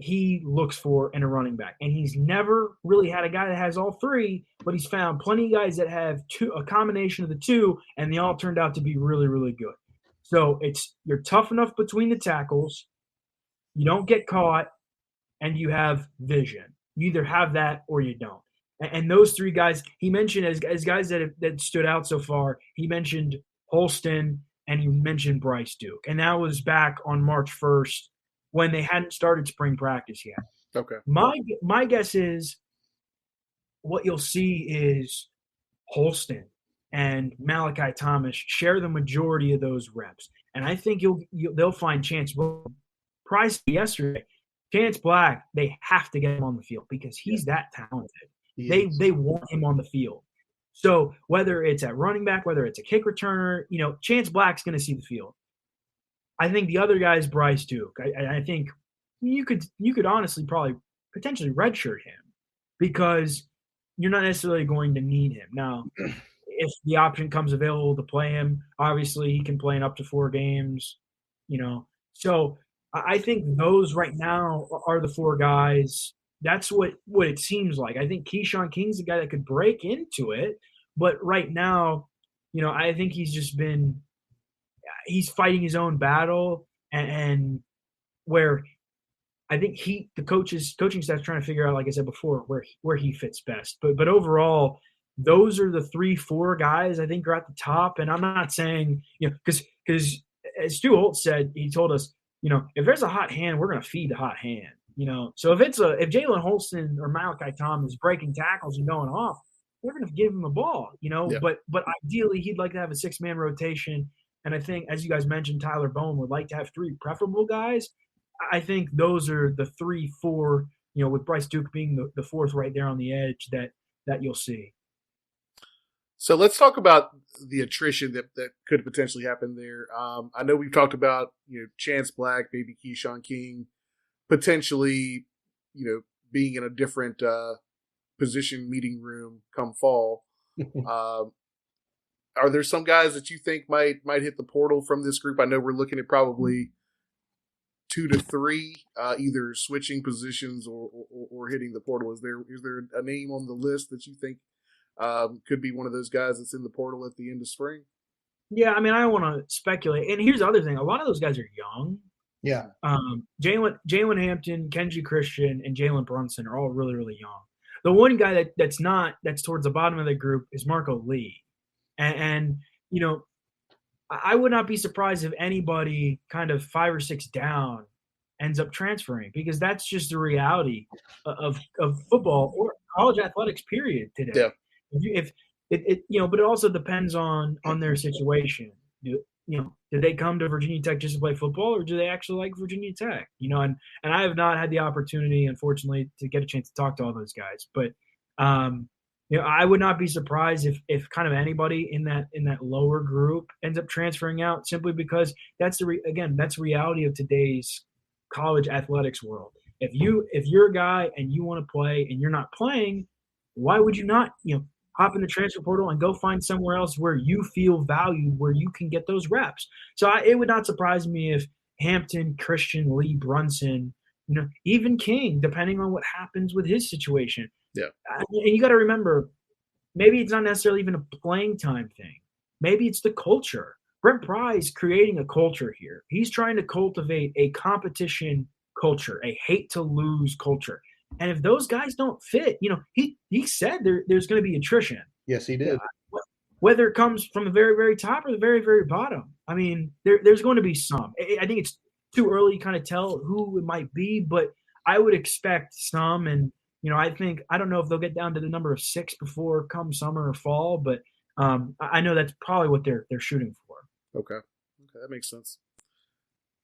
he looks for in a running back. And he's never really had a guy that has all 3, but he's found plenty of guys that have a combination of the 2, and they all turned out to be really, really good. So you're tough enough between the tackles, you don't get caught, and you have vision. You either have that or you don't. And those 3 guys he mentioned as guys that stood out so far, he mentioned Holston and he mentioned Bryce Duke. And that was back on March 1st when they hadn't started spring practice yet. Okay. My guess is what you'll see is Holston and Malachi Thomas share the majority of those reps. And I think they'll find Chance Price yesterday. Chance Black, they have to get him on the field because he's that talented. They want him on the field. So whether it's at running back, whether it's a kick returner, Chance Black's going to see the field. I think the other guy is Bryce Duke. I think you could honestly probably potentially redshirt him because you're not necessarily going to need him. Now, if the option comes available to play him, obviously he can play in up to 4 games, So I think those right now are the 4 guys. That's what it seems like. I think Keyshawn King's the guy that could break into it, but right now, I think he's fighting his own battle, and where I think the coaching staff's trying to figure out, like I said before, where he fits best. But overall, those are the 3-4 guys I think are at the top. And I'm not saying, because as Stu Holt said, he told us, if there's a hot hand, we're going to feed the hot hand. So if Jalen Holston or Malachi Thomas is breaking tackles and going off, they're going to give him the ball. Yeah. But ideally, he'd like to have a 6-man rotation. And I think, as you guys mentioned, Tyler Bowen would like to have 3 preferable guys. I think those are the 3-4, with Bryce Duke being the 4th right there on the edge that you'll see. So let's talk about the attrition that could potentially happen there. I know we've talked about, Chance Black, maybe Keyshawn King, potentially, being in a different position meeting room come fall. Are there some guys that you think might hit the portal from this group? I know we're looking at probably 2 to 3, either switching positions or hitting the portal. Is there a name on the list that you think could be one of those guys that's in the portal at the end of spring? Yeah, I mean, I don't want to speculate. And here's the other thing: a lot of those guys are young. Yeah. Jalen Hampton, Kenji Christian, and Jalen Brunson are all really, really young. The one guy that's towards the bottom of the group is Marco Lee, and I would not be surprised if anybody kind of 5 or 6 down ends up transferring, because that's just the reality of football or college athletics period today. Yeah. But it also depends on their situation. Do they come to Virginia Tech just to play football, or do they actually like Virginia Tech? And I have not had the opportunity, unfortunately, to get a chance to talk to all those guys. But I would not be surprised if kind of anybody in that lower group ends up transferring out, simply because that's that's reality of today's college athletics world. If you're a guy and you want to play and you're not playing, why would you not hop in the transfer portal and go find somewhere else where you feel valued, where you can get those reps? So it would not surprise me if Hampton, Christian, Lee, Brunson, even King, depending on what happens with his situation. Yeah. And you got to remember, maybe it's not necessarily even a playing time thing. Maybe it's the culture. Brent Pry is creating a culture here. He's trying to cultivate a competition culture, a hate to lose culture. And if those guys don't fit, he said there's going to be attrition. Yes, he did. Whether it comes from the very, very top or the very, very bottom. I mean, there's going to be some. I think it's too early to kind of tell who it might be, but I would expect some. And, I don't know if they'll get down to the number of 6 before come summer or fall, but I know that's probably what they're shooting for. Okay, that makes sense.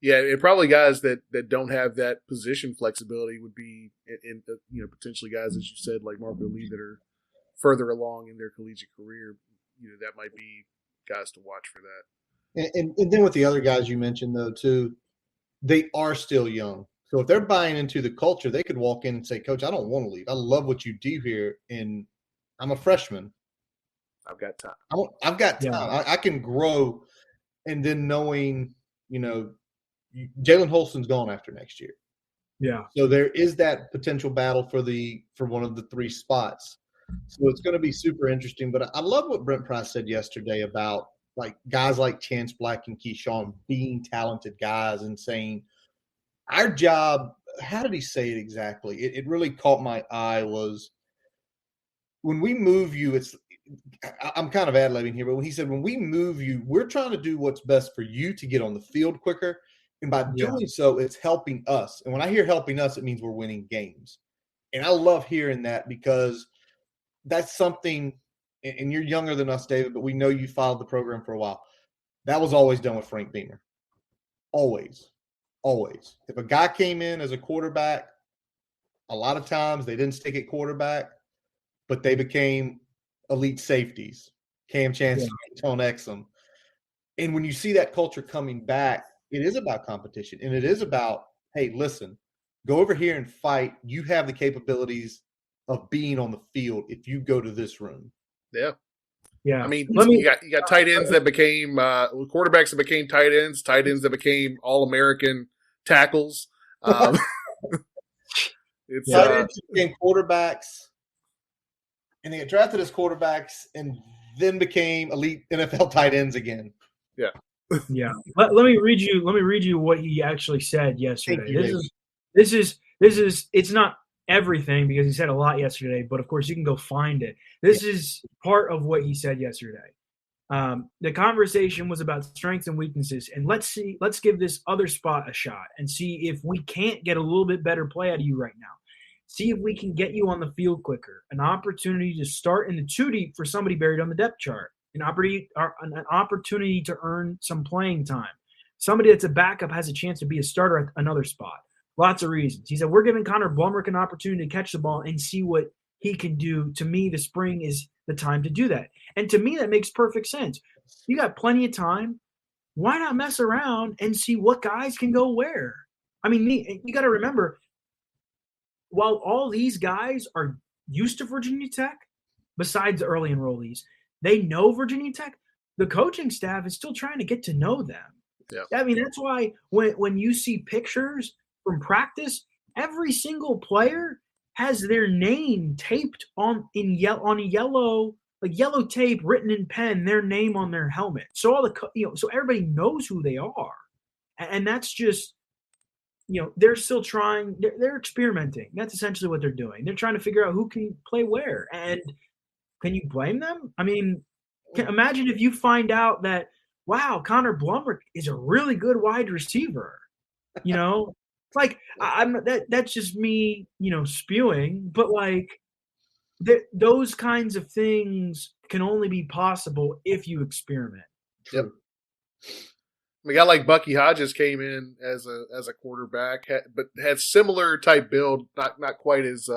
Yeah, and probably guys that don't have that position flexibility would be in potentially guys, as you said, like Marco Lee, that are further along in their collegiate career. That might be guys to watch for that. And then with the other guys you mentioned, though, too, they are still young. So if they're buying into the culture, they could walk in and say, "Coach, I don't want to leave. I love what you do here, and I'm a freshman. I've got time. I've got time. Yeah. I can grow." And then knowing, Jalen Holston's gone after next year. Yeah. So there is that potential battle for one of the 3 spots. So it's going to be super interesting. But I love what Brent Price said yesterday about like guys like Chance Black and Keyshawn being talented guys, and saying our job. How did he say it exactly? It really caught my eye. Was when we move you, I'm kind of ad-libbing here, but when he said, when we move you, we're trying to do what's best for you to get on the field quicker. And by doing so, it's helping us. And when I hear helping us, it means we're winning games. And I love hearing that, because that's something and you're younger than us, David, but we know you followed the program for a while. That was always done with Frank Beamer. Always. If a guy came in as a quarterback, a lot of times they didn't stick at quarterback, but they became elite safeties. Cam Chancellor, Tone Exum. And when you see that culture coming back, it is about competition. And it is about, hey, listen, go over here and fight. You have the capabilities of being on the field if you go to this room. Yeah. Yeah. I mean, you got tight ends that became quarterbacks that became tight ends that became All-American tackles. Tight ends became quarterbacks, and they got drafted as quarterbacks and then became elite NFL tight ends again. Yeah. Yeah. Let me read you what he actually said yesterday. This is it's not everything because he said a lot yesterday, but of course you can go find it. This is part of what he said yesterday. The conversation was about strengths and weaknesses, and let's give this other spot a shot and see if we can't get a little bit better play out of you right now. See if we can get you on the field quicker. An opportunity to start in the 2 deep for somebody buried on the depth chart. An opportunity to earn some playing time. Somebody that's a backup has a chance to be a starter at another spot. Lots of reasons. He said, we're giving Connor Blumrick an opportunity to catch the ball and see what he can do. To me, the spring is the time to do that. And to me, that makes perfect sense. You got plenty of time. Why not mess around and see what guys can go where? I mean, you got to remember, while all these guys are used to Virginia Tech, besides the early enrollees, they know Virginia Tech, the coaching staff is still trying to get to know them. Yeah. I mean, that's why when you see pictures from practice, every single player has their name taped on yellow tape, written in pen, their name on their helmet. So so everybody knows who they are, and that's just, they're still trying. They're experimenting. That's essentially what they're doing. They're trying to figure out who can play where. And can you blame them? I mean, imagine if you find out that, wow, Connor Blumrick is a really good wide receiver. Like that's just me, spewing. But like those kinds of things can only be possible if you experiment. Yep. A guy like Bucky Hodges came in as a quarterback, but had similar type build, not quite as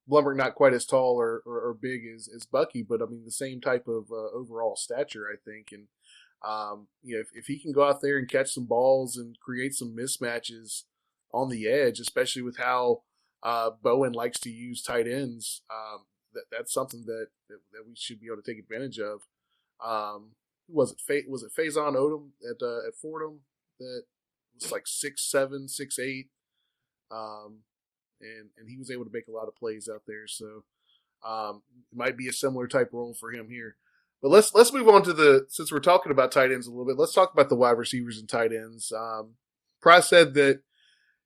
Blumrick, not quite as tall or big as Bucky, but I mean the same type of overall stature, I think. And if he can go out there and catch some balls and create some mismatches on the edge, especially with how Bowen likes to use tight ends, that's something that we should be able to take advantage of. Was it Faison Odom at Fordham that was like 6'7", 6'8", and he was able to make a lot of plays out there. So it might be a similar type role for him here. But let's move on to since we're talking about tight ends a little bit, let's talk about the wide receivers and tight ends. Price said that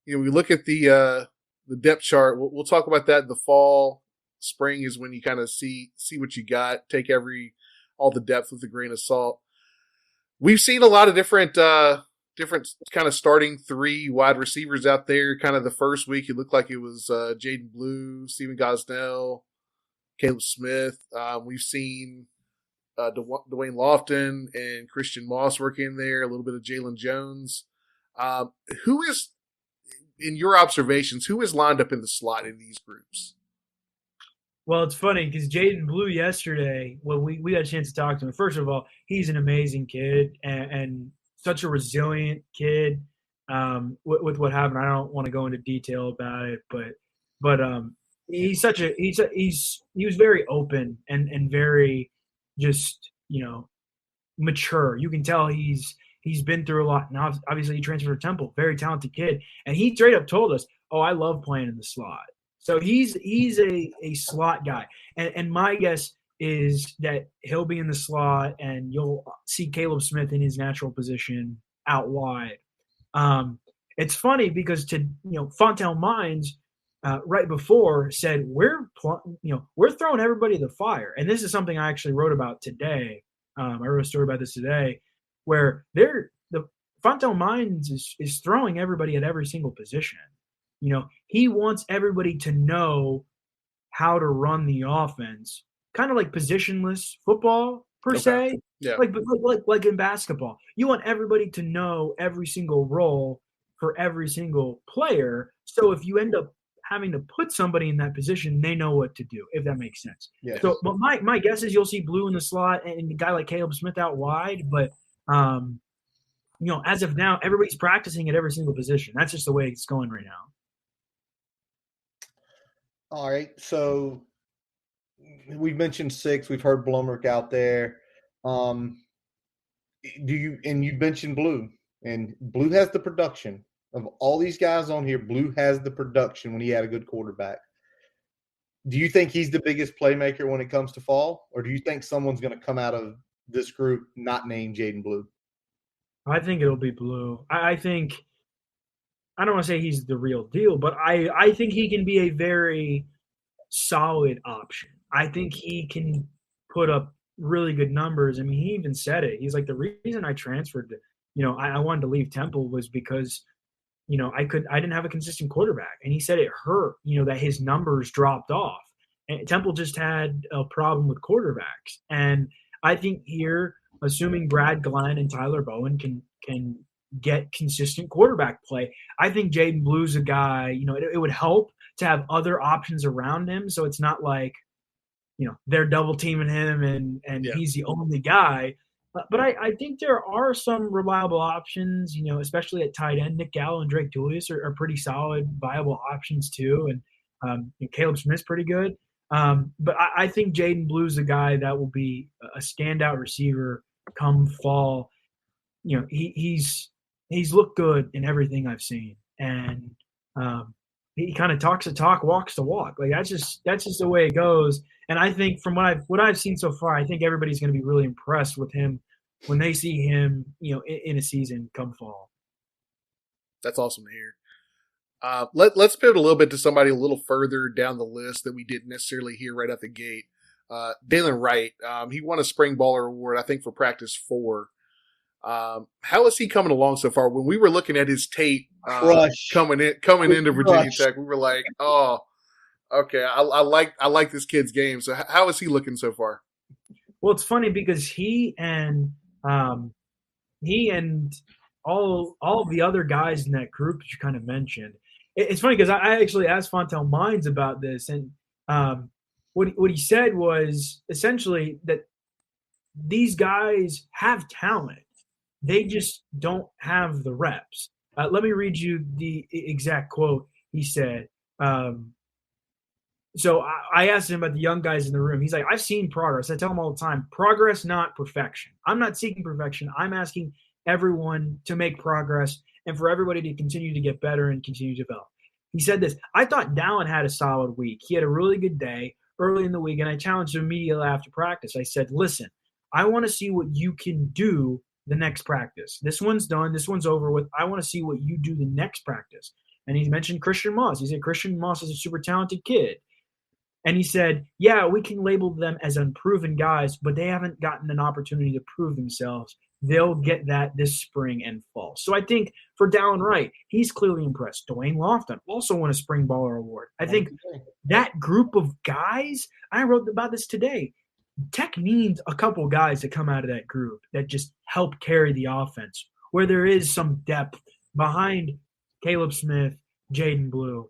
we look at the depth chart. We'll talk about that in the fall. Spring is when you kind of see what you got. Take all the depth with a grain of salt. We've seen a lot of different kind of starting 3 wide receivers out there. Kind of the first week, it looked like it was Jaden Blue, Stephen Gosnell, Caleb Smith. We've seen Dwayne Lofton and Christian Moss work in there, a little bit of Jalen Jones. Who is, in your observations, who is lined up in the slot in these groups? Well, it's funny because Jaden Blue yesterday, when we got a chance to talk to him, first of all, he's an amazing kid and such a resilient kid. With what happened, I don't want to go into detail about it, but he was very open and very just mature. You can tell he's been through a lot. Now, obviously, he transferred to Temple, very talented kid, and he straight up told us, "Oh, I love playing in the slot." So he's a slot guy, and my guess is that he'll be in the slot, and you'll see Caleb Smith in his natural position out wide. It's funny because Fontel Mines right before said we're throwing everybody to the fire, and this is something I actually wrote about today. I wrote a story about this today, where the Fontel Mines is throwing everybody at every single position. He wants everybody to know how to run the offense kind of like positionless football per se. Yeah. Like in basketball, you want everybody to know every single role for every single player. So if you end up having to put somebody in that position, they know what to do, if that makes sense. Yes. So, but my guess is you'll see Blue in the slot and a guy like Caleb Smith out wide. But, as of now, everybody's practicing at every single position. That's just the way it's going right now. All right. So we've mentioned 6. We've heard Blumerick out there. You mentioned Blue, and Blue has the production of all these guys on here. Blue has the production when he had a good quarterback. Do you think he's the biggest playmaker when it comes to fall, or do you think someone's going to come out of this group not named Jaden Blue? I think it'll be Blue. I think I don't want to say he's the real deal, but I think he can be a very solid option. I think he can put up really good numbers. I mean, he even said it. He's like, the reason I transferred, I wanted to leave Temple was because, I didn't have a consistent quarterback. And he said it hurt, that his numbers dropped off. And Temple just had a problem with quarterbacks. And I think here, assuming Brad Glenn and Tyler Bowen can get consistent quarterback play, I think Jaden Blue's a guy, it would help to have other options around him. So it's not like, they're double teaming him and he's the only guy. But I think there are some reliable options, especially at tight end. Nick Gallo and Drake Julius are pretty solid, viable options too. And Caleb Smith's pretty good. But I think Jaden Blue's a guy that will be a standout receiver come fall. He's looked good in everything I've seen. And he kind of talks the talk, walks the walk. Like that's just the way it goes. And I think from what I've seen so far, I think everybody's going to be really impressed with him when they see him, in a season come fall. That's awesome to hear. Let's pivot a little bit to somebody a little further down the list that we didn't necessarily hear right out the gate. Dalen Wright, he won a Spring Baller Award, I think, for practice 4. How is he coming along so far? When we were looking at his tape coming into Virginia Tech, we were like, oh, okay, I like this kid's game. So how is he looking so far? Well, it's funny because he and all of the other guys in that group that you kind of mentioned. It's funny because I actually asked Fontel Mines about this, and what he said was essentially that these guys have talent. They just don't have the reps. Let me read you the exact quote he said. So I asked him about the young guys in the room. He's like, I've seen progress. I tell him all the time, progress, not perfection. I'm not seeking perfection. I'm asking everyone to make progress and for everybody to continue to get better and continue to develop. He said this, I thought Dallin had a solid week. He had a really good day early in the week, and I challenged him immediately after practice. I said, listen, I want to see what you can do the next practice. This one's done. This one's over with. I want to see what you do the next practice. And he mentioned Christian Moss. He said Christian Moss is a super talented kid. And he said, yeah, we can label them as unproven guys, but they haven't gotten an opportunity to prove themselves. They'll get that this spring and fall. So I think for Dallin Wright, he's clearly impressed. Dwayne Lofton also won a Spring Baller Award. I think that group of guys, I wrote about this today, Tech needs a couple guys to come out of that group that just help carry the offense, where there is some depth behind Caleb Smith, Jaden Blue.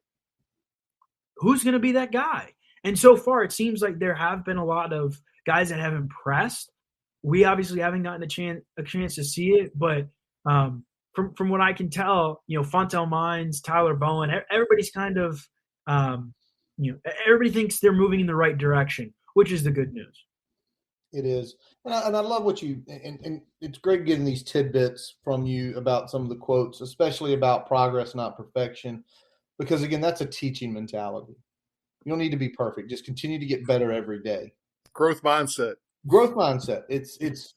Who's going to be that guy? And so far, it seems like there have been a lot of guys that have impressed. We obviously haven't gotten a chance to see it, but from what I can tell, Fontel Mines, Tyler Bowen, everybody's kind of, everybody thinks they're moving in the right direction, which is the good news. It is. And I love what you – and it's great getting these tidbits from you about some of the quotes, especially about progress, not perfection, because, again, that's a teaching mentality. You don't need to be perfect. Just continue to get better every day. Growth mindset. It's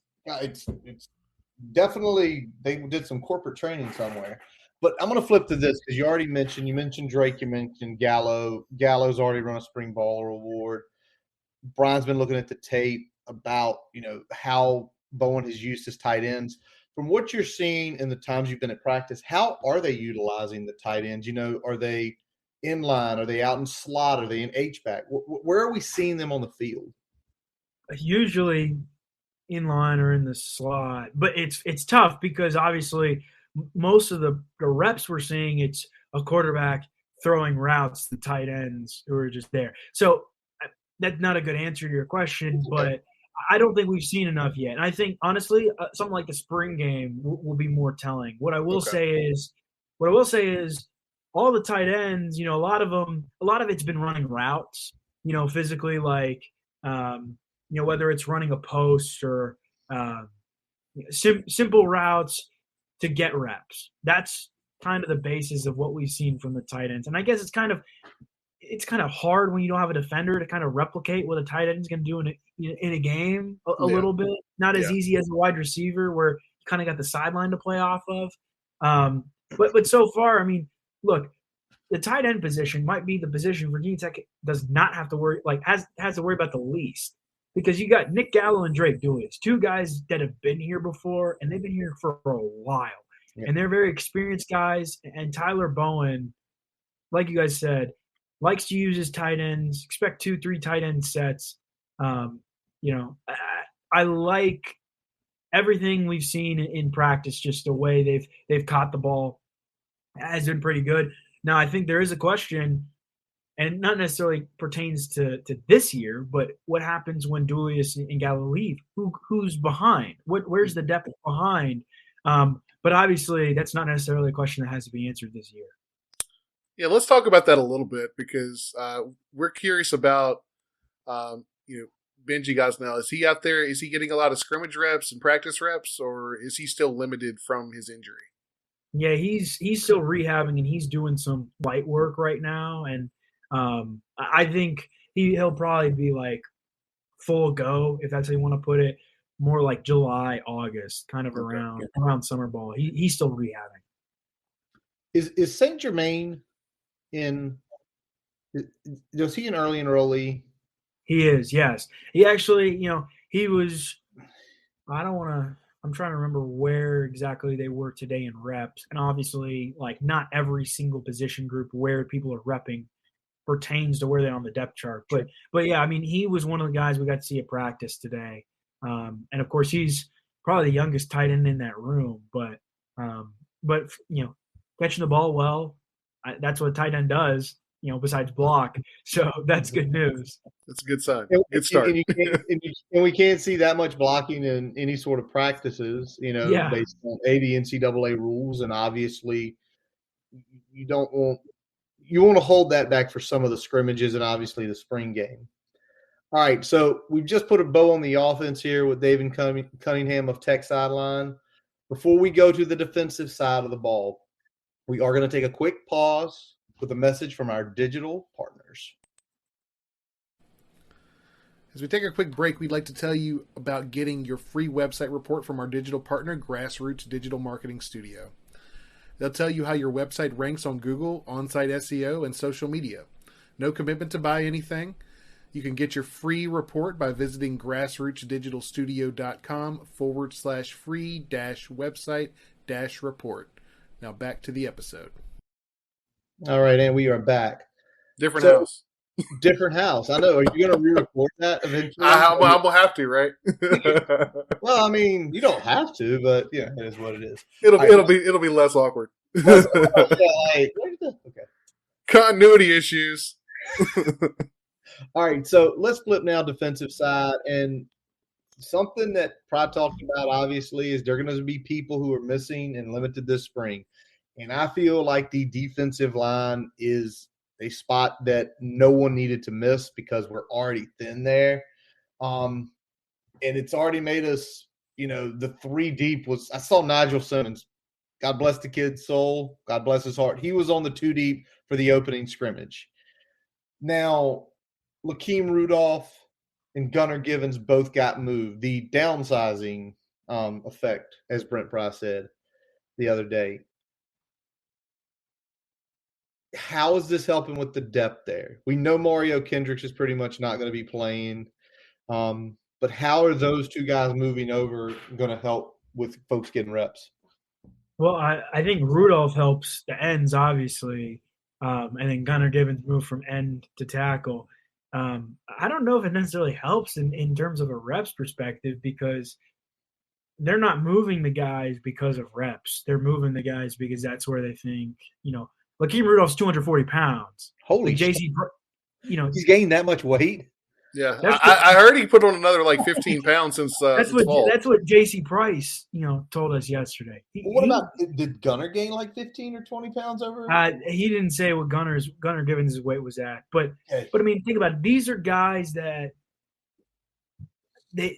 definitely – they did some corporate training somewhere. But I'm going to flip to this because you mentioned Drake, you mentioned Gallo. Gallo's already run a Spring Baller Award. Brian's been looking at the tape about, how Bowen has used his tight ends. From what you're seeing in the times you've been at practice, how are they utilizing the tight ends? Are they in line? Are they out in slot? Are they in H-back? Where are we seeing them on the field? Usually in line or in the slot, but it's tough because obviously most of the reps we're seeing, it's a quarterback throwing routes to tight ends who are just there. So that's not a good answer to your question, but I don't think we've seen enough yet. And I think honestly, something like the spring game will be more telling. What I will say is all the tight ends, a lot of it's been running routes, physically, like whether it's running a post or uh, simple routes to get reps. That's kind of the basis of what we've seen from the tight ends. And I guess it's kind of hard when you don't have a defender to kind of replicate what a tight end is going to do in a game a little bit. Not as easy as a wide receiver where you kind of got the sideline to play off of. But so far, I mean, look, the tight end position might be the position Virginia Tech does not have to worry, has to worry about the least, because you got Nick Gallo and Drake Julius, two guys that have been here before, and they've been here for a while, and they're very experienced guys. And Tyler Bowen, like you guys said, likes to use his tight ends. Expect 2-3 tight end sets. I like everything we've seen in practice. Just the way they've caught the ball has been pretty good. Now, I think there is a question, and not necessarily pertains to this year, but what happens when Julius and Gallo leave? Who's behind? Where's the depth behind? But obviously, that's not necessarily a question that has to be answered this year. Yeah, let's talk about that a little bit, because we're curious about Benji Gosnell. Is he out there? Is he getting a lot of scrimmage reps and practice reps, or is he still limited from his injury? Yeah, he's still rehabbing, and he's doing some light work right now. And I think he'll probably be like full go, if that's how you want to put it, more like July, August, kind of around summer ball. He's still rehabbing. Is Saint Germain was he an early enrollee? He is, yes. He actually, he was. I'm trying to remember where exactly they were today in reps. And obviously, like, not every single position group where people are repping pertains to where they're on the depth chart. But yeah, I mean, he was one of the guys we got to see at practice today. And of course, he's probably the youngest tight end in that room. But catching the ball well, that's what a tight end does, besides block. So that's good news. That's a good sign. Good start. And we can't see that much blocking in any sort of practices, based on the NCAA rules. And obviously, you want to hold that back for some of the scrimmages and obviously the spring game. All right, so we've just put a bow on the offense here with David Cunningham of Tech Sideline. Before we go to the defensive side of the ball, we are going to take a quick pause with a message from our digital partners. As we take a quick break, we'd like to tell you about getting your free website report from our digital partner, Grassroots Digital Marketing Studio. They'll tell you how your website ranks on Google, on-site SEO, and social media. No commitment to buy anything. You can get your free report by visiting grassrootsdigitalstudio.com/free-website-report. Now back to the episode. All right, and we are back. Different house. Different house. I know. Are you going to re-record that eventually? I'm going to have to, right? Well, I mean, you don't have to, but yeah, it is what it is. It'll be less awkward. Okay. Continuity issues. All right, so let's flip now defensive side, and something that Pride talked about obviously is there are going to be people who are missing and limited this spring, and I feel like the defensive line is a spot that no one needed to miss because we're already thin there. And it's already made us, the 3 deep was – I saw Nigel Simmons. God bless the kid's soul. God bless his heart. He was on the 2 deep for the opening scrimmage. Now, Lakeem Rudolph and Gunnar Givens both got moved. The downsizing effect, as Brent Price said the other day. How is this helping with the depth there? We know Mario Kendricks is pretty much not going to be playing. But how are those 2 guys moving over going to help with folks getting reps? Well, I think Rudolph helps the ends, obviously. And then Gunnar Givens moved from end to tackle. I don't know if it necessarily helps in terms of a reps perspective because they're not moving the guys because of reps. They're moving the guys because that's where they think, Lakeem Rudolph's 240 pounds. Holy like shit. JC, He's gained that much weight? Yeah, That's I heard he put on another like 15 pounds since that's what fall. that's what JC Price, told us yesterday. What about, did Gunner gain like 15 or 20 pounds over? He didn't say what Gunnar Givens' weight was at, but Okay. I mean, think about it. These are guys that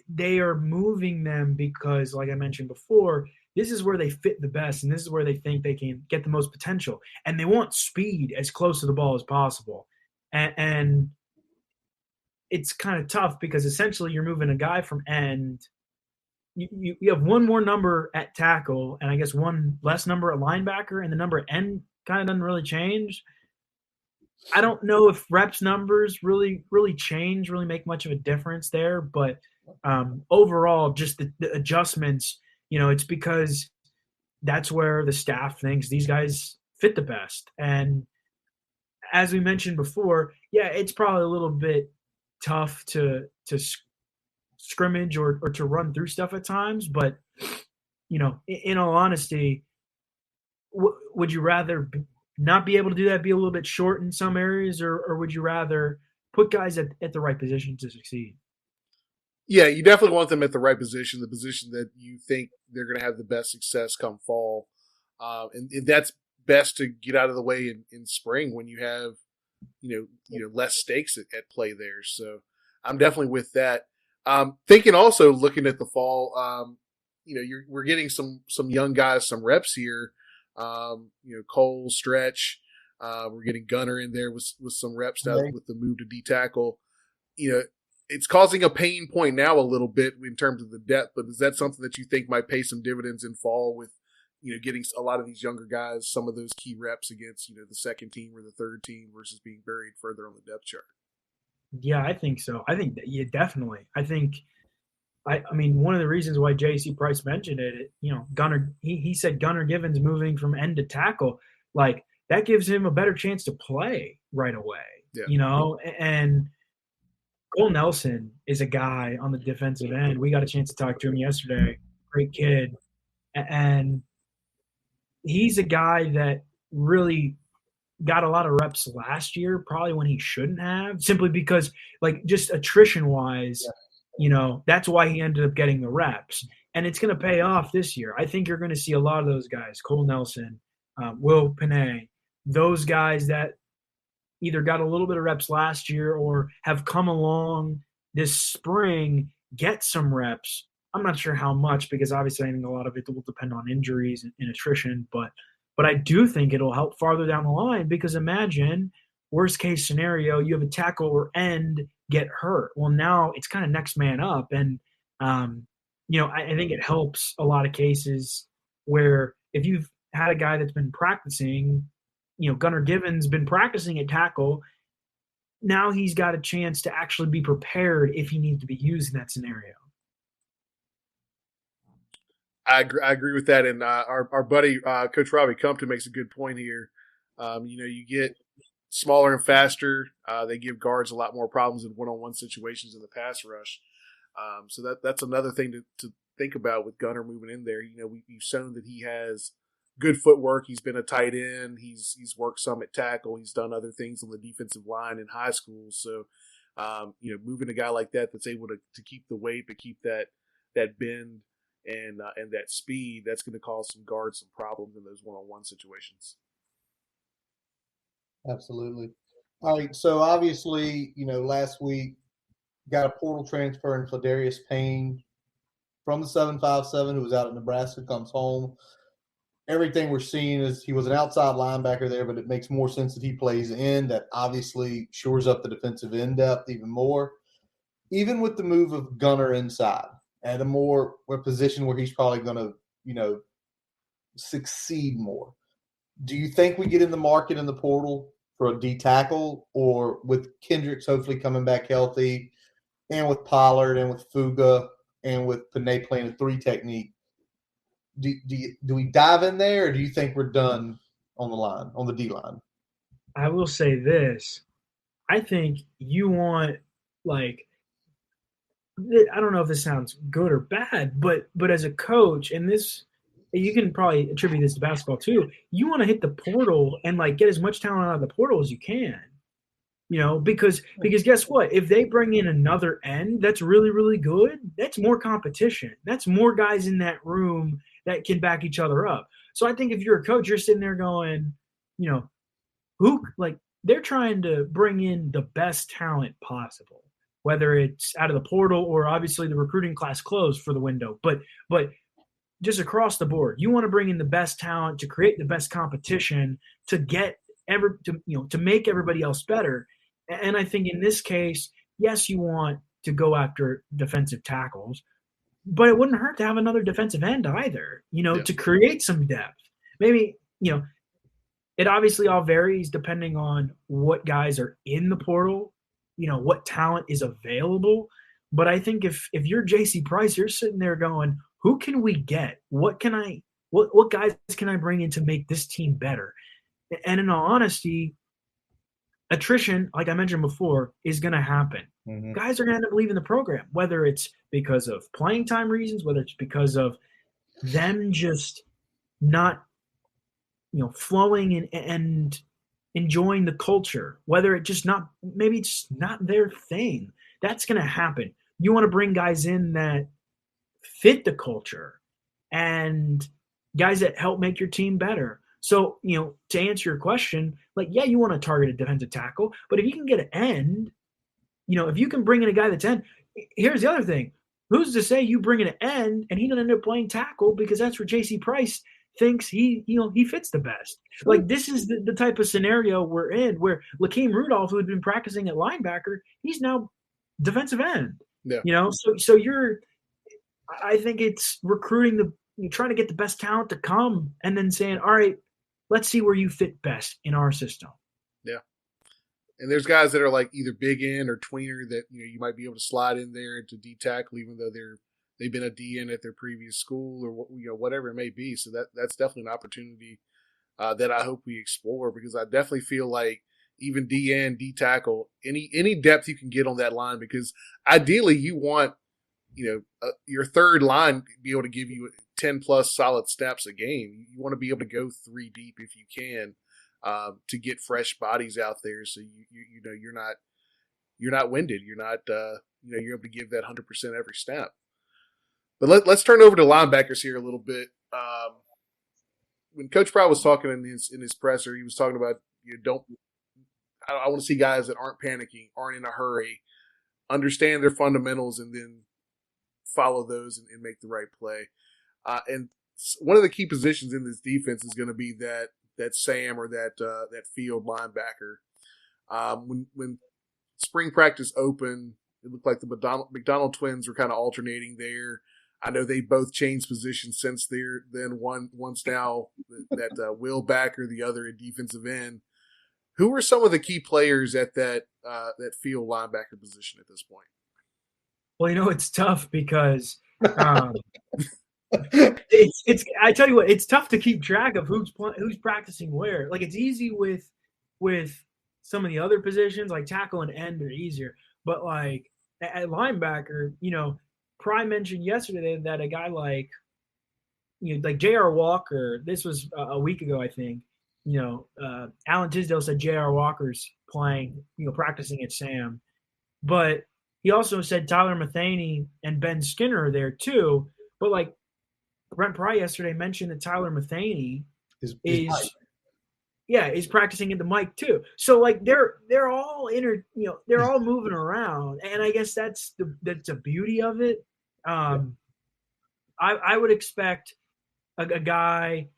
they are moving them because, like I mentioned before, this is where they fit the best, and this is where they think they can get the most potential, and they want speed as close to the ball as possible, and it's kind of tough because essentially you're moving a guy from end. You have one more number at tackle, and I guess one less number at linebacker, and the number at end kind of doesn't really change. I don't know if reps numbers really change, really make much of a difference there, but overall, just the adjustments, it's because that's where the staff thinks these guys fit the best. And as we mentioned before, yeah, it's probably a little bit tough to scrimmage or to run through stuff at times, but in all honesty, would you rather not be able to do that, be a little bit short in some areas, or would you rather put guys at the right position to succeed? Yeah, you definitely want them at the right position, the position that you think they're going to have the best success come fall. And that's best to get out of the way in spring when you have, less stakes at play there. So I'm definitely with that. Thinking also looking at the fall, we're getting some young guys, some reps here. Cole, Stretch. We're getting Gunner in there with some reps now with the move to D tackle. It's causing a pain point now a little bit in terms of the depth, but is that something that you think might pay some dividends in fall with, getting a lot of these younger guys, some of those key reps against, the second team or the third team versus being buried further on the depth chart? Yeah, I think so. I think that, yeah, definitely. I think, I mean, one of the reasons why J.C. Price mentioned it, Gunner, he said Gunner Givens moving from end to tackle, like that gives him a better chance to play right away, and Cole Nelson is a guy on the defensive end. We got a chance to talk to him yesterday. Great kid. And he's a guy that really got a lot of reps last year, probably when he shouldn't have, simply because, like, just attrition-wise, that's why he ended up getting the reps. And it's going to pay off this year. I think you're going to see a lot of those guys, Cole Nelson, Will Panay, those guys that either got a little bit of reps last year or have come along this spring, get some reps. I'm not sure how much because obviously I think a lot of it will depend on injuries and attrition, but I do think it'll help farther down the line because imagine worst case scenario, you have a tackle or end get hurt. Well, now it's kind of next man up. And, I think it helps a lot of cases where if you've had a guy that's been practicing, Gunnar Givens been practicing at tackle. Now he's got a chance to actually be prepared if he needs to be used in that scenario. I agree with that. And our buddy, Coach Robbie Compton, makes a good point here. You get smaller and faster. They give guards a lot more problems in one-on-one situations in the pass rush. So that's another thing to think about with Gunner moving in there. We've shown that he has good footwork. He's been a tight end. He's worked some at tackle. He's done other things on the defensive line in high school. So, moving a guy like that that's able to keep the weight but keep that bend and that speed, that's going to cause some guards some problems in those one-on-one situations. Absolutely. All right. So obviously, last week got a portal transfer in Fladarius Payne from the 757 who was out at Nebraska, comes home. Everything we're seeing is he was an outside linebacker there, but it makes more sense that he plays in. That obviously shores up the defensive end depth even more. Even with the move of Gunner inside at a position where he's probably going to, succeed more. Do you think we get in the market in the portal for a D tackle, or with Kendricks hopefully coming back healthy, and with Pollard and with Fuga and with Panay playing a 3 technique? Do we dive in there, or do you think we're done on the line, on the D line? I will say this. I think you want, like, I don't know if this sounds good or bad, but as a coach, and this, you can probably attribute this to basketball too. You want to hit the portal and like get as much talent out of the portal as you can. Because guess what? If they bring in another end that's really, really good, that's more competition. That's more guys in that room that can back each other up. So I think if you're a coach, you're sitting there going, who, like, they're trying to bring in the best talent possible, whether it's out of the portal or obviously the recruiting class closed for the window. But just across the board, you want to bring in the best talent to create the best competition to get to make everybody else better. And I think in this case, yes, you want to go after defensive tackles, but it wouldn't hurt to have another defensive end either, to create some depth. Maybe, it obviously all varies depending on what guys are in the portal, what talent is available. But I think if you're JC Price, you're sitting there going, who can we get? What guys can I bring in to make this team better? And in all honesty, attrition, like I mentioned before, is going to happen. Mm-hmm. Guys are going to end up leaving the program, whether it's because of playing time reasons, whether it's because of them just not, flowing and enjoying the culture, whether it just not, maybe it's not their thing. That's going to happen. You want to bring guys in that fit the culture and guys that help make your team better. So, to answer your question, like, yeah, you want to target a defensive tackle, but if you can get an end, if you can bring in a guy that's end, here's the other thing. Who's to say you bring in an end and he doesn't end up playing tackle because that's where JC Price thinks he fits the best. Like, this is the type of scenario we're in where Lakeem Rudolph, who had been practicing at linebacker, he's now defensive end. Yeah. So I think it's recruiting you're trying to get the best talent to come and then saying, all right, let's see where you fit best in our system. Yeah. And there's guys that are like either big end or tweener that, you might be able to slide in there into D tackle, even though they've been a DN at their previous school or whatever it may be. So that's definitely an opportunity that I hope we explore, because I definitely feel like even DN, D tackle, any depth you can get on that line, because ideally you want, your third line to be able to give you 10 plus solid snaps a game. You want to be able to go 3 deep if you can, to get fresh bodies out there. So you're not winded. You're not, you're able to give that 100% every snap. But let's turn over to linebackers here a little bit. When Coach Proud was talking in his presser, he was talking about, I want to see guys that aren't panicking, aren't in a hurry, understand their fundamentals, and then follow those and make the right play. And one of the key positions in this defense is going to be that Sam or that field linebacker. When spring practice opened, it looked like the McDonald twins were kind of alternating there. I know they both changed positions since then. One's now that Will backer, the other at defensive end. Who are some of the key players at that field linebacker position at this point? Well, it's tough because it's I tell you what, it's tough to keep track of who's practicing where. Like, it's easy with some of the other positions, like tackle and end are easier, but like at linebacker, Pry mentioned yesterday that a guy like J.R. Walker, this was a week ago, I think. Alan Tisdale said J.R. Walker's playing, practicing at Sam, but he also said Tyler Matheny and Ben Skinner are there too. But like Brent Pry yesterday mentioned that Tyler Matheny is practicing at the mic too. So like they're all they're all moving around, and I guess that's the beauty of it. I would expect a guy.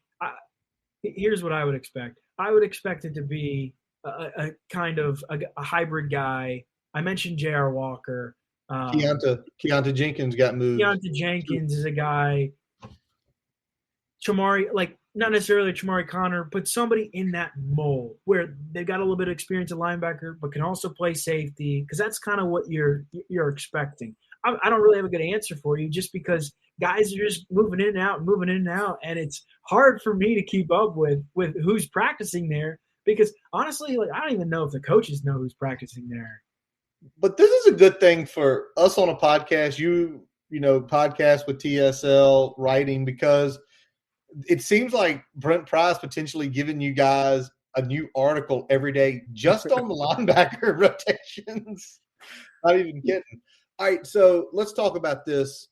Here's what I would expect. I would expect it to be a kind of a hybrid guy. I mentioned J.R. Walker. Keontae Jenkins got moved. Keontae Jenkins is a guy. Chamari, like not necessarily Chamari Connor, but somebody in that mold where they've got a little bit of experience at linebacker, but can also play safety, because that's kind of what you're expecting. I don't really have a good answer for you, just because guys are just moving in and out, and it's hard for me to keep up with who's practicing there, because honestly, like I don't even know if the coaches know who's practicing there. But this is a good thing for us on a podcast. You podcast with TSL writing, because it seems like Brent Pry's potentially giving you guys a new article every day just on the linebacker rotations. Not even kidding. All right, so let's talk about this.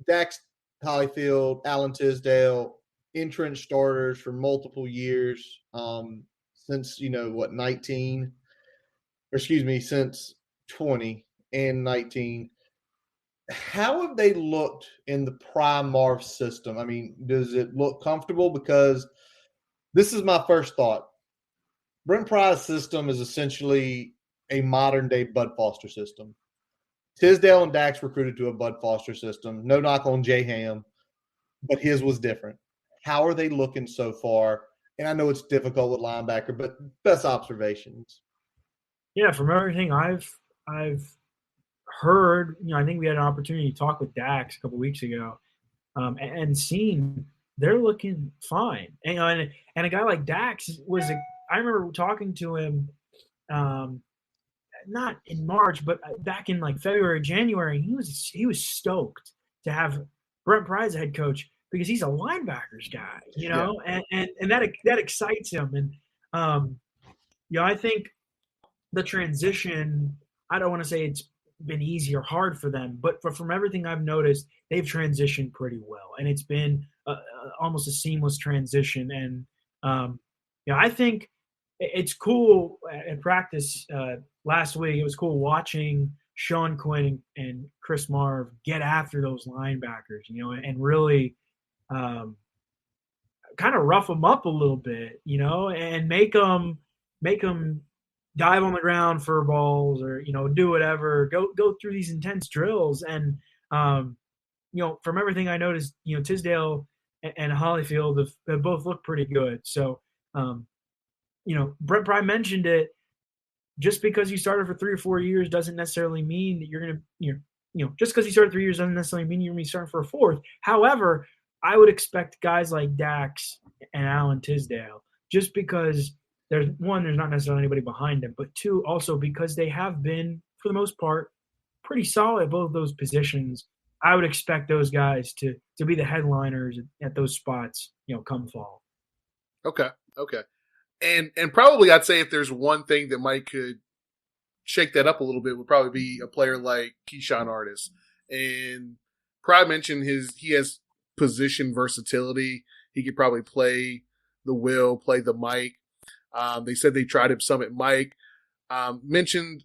Dax Hollifield, Alan Tisdale, entrenched starters for multiple years, since 19, or excuse me, since 20 and 19. How have they looked in the Prime Marv system? I mean, does it look comfortable? Because this is my first thought. Brent Pry's system is essentially a modern day Bud Foster system. Tisdale and Dax recruited to a Bud Foster system. No knock on Jay Ham, but his was different. How are they looking so far? And I know it's difficult with linebacker, but best observations. Yeah, from everything I've heard, I think we had an opportunity to talk with Dax a couple weeks ago, and seen they're looking fine. And a guy like Dax I remember talking to him, not in March, but back in like February, January. He was stoked to have Brent Pry as a head coach because he's a linebackers guy, and that excites him. And I think the transition, I don't want to say it's been easy or hard for them, but from everything I've noticed, they've transitioned pretty well, and it's been almost a seamless transition. And I think it's cool at practice last week. It was cool watching Sean Quinn and Chris Marv get after those linebackers, and really kind of rough them up a little bit, and make them dive on the ground for balls, or do whatever, go through these intense drills. And from everything I noticed, Tisdale and Hollifield have both looked pretty good. So Brent Pry mentioned it. Just because you started for 3 or 4 years doesn't necessarily mean that you're going to, just because you started 3 years doesn't necessarily mean you're going to be starting for a 4th. However, I would expect guys like Dax and Alan Tisdale, just because there's not necessarily anybody behind them, but 2, also because they have been, for the most part, pretty solid at both those positions. I would expect those guys to be the headliners at those spots, come fall. Okay. And probably I'd say if there's one thing that Mike could shake that up a little bit would probably be a player like Keyshawn Artis. And Pry mentioned he has position versatility. He could probably play the will, play the Mike. They said they tried him some at Mike. Mentioned,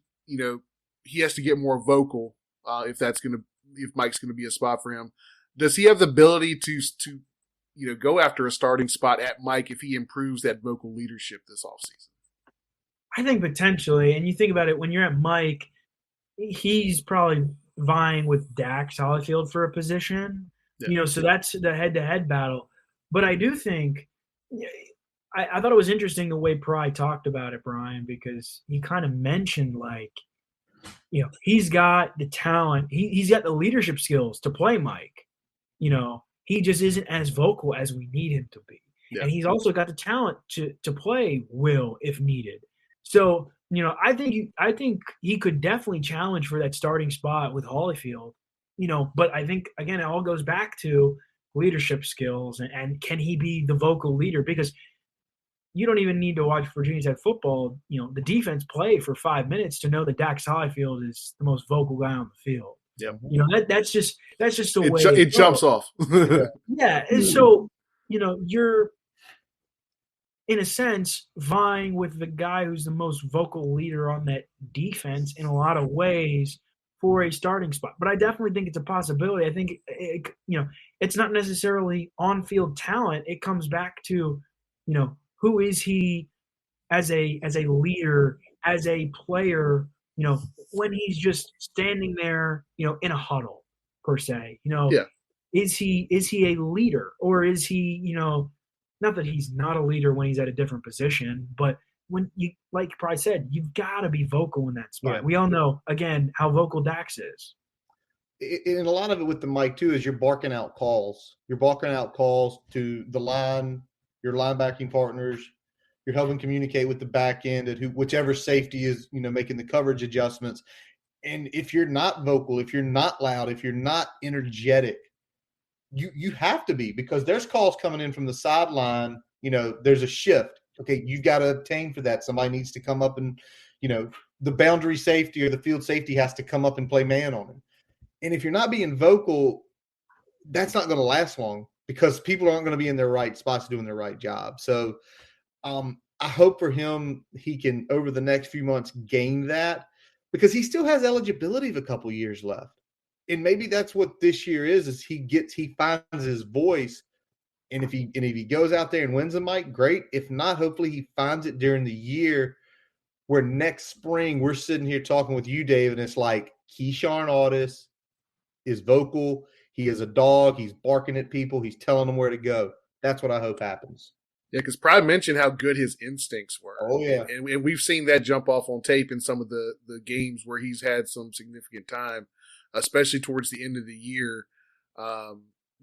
he has to get more vocal if Mike's going to be a spot for him. Does he have the ability to go after a starting spot at Mike if he improves that vocal leadership this offseason? I think potentially. And you think about it, when you're at Mike, he's probably vying with Dax Hollifield for a position. Yeah. So that's the head-to-head battle. But I do think I thought it was interesting the way Pry talked about it, Brian, because he kind of mentioned, like, he's got the talent. He's got the leadership skills to play Mike. He just isn't as vocal as we need him to be. Yeah. And he's also got the talent to play Will if needed. So, I think he could definitely challenge for that starting spot with Hollifield, but I think, again, it all goes back to leadership skills and can he be the vocal leader? Because you don't even need to watch Virginia Tech football. The defense play for 5 minutes to know that Dax Hollifield is the most vocal guy on the field. Yeah. That's just the way it jumps off. Yeah. And so, you're in a sense vying with the guy who's the most vocal leader on that defense in a lot of ways for a starting spot. But I definitely think it's a possibility. I think it's not necessarily on-field talent. It comes back to, who is he as a leader, as a player, when he's just standing there, in a huddle per se, yeah. Is he a leader, or is he, not that he's not a leader when he's at a different position, but when you, like Pry said, you've got to be vocal in that spot. Yeah. We all know, again, how vocal Dax is. And a lot of it with the mic too is you're barking out calls. You're barking out calls to the line, your linebacking partners. You're helping communicate with the back end at whichever safety is, making the coverage adjustments. And if you're not vocal, if you're not loud, if you're not energetic, you have to be, because there's calls coming in from the sideline. There's a shift. Okay, you've got to obtain for that. Somebody needs to come up and, the boundary safety or the field safety has to come up and play man on him. And if you're not being vocal, that's not going to last long, because people aren't going to be in their right spots doing their right job. So I hope for him he can, over the next few months, gain that, because he still has eligibility of a couple years left. And maybe that's what this year is he finds his voice. And if he goes out there and wins a mic, great. If not, hopefully he finds it during the year, where next spring we're sitting here talking with you, Dave, and it's like Keyshawn Audis is vocal. He is a dog. He's barking at people. He's telling them where to go. That's what I hope happens. Yeah, because Pride mentioned how good his instincts were. Oh, yeah. And we've seen that jump off on tape in some of the games where he's had some significant time, especially towards the end of the year,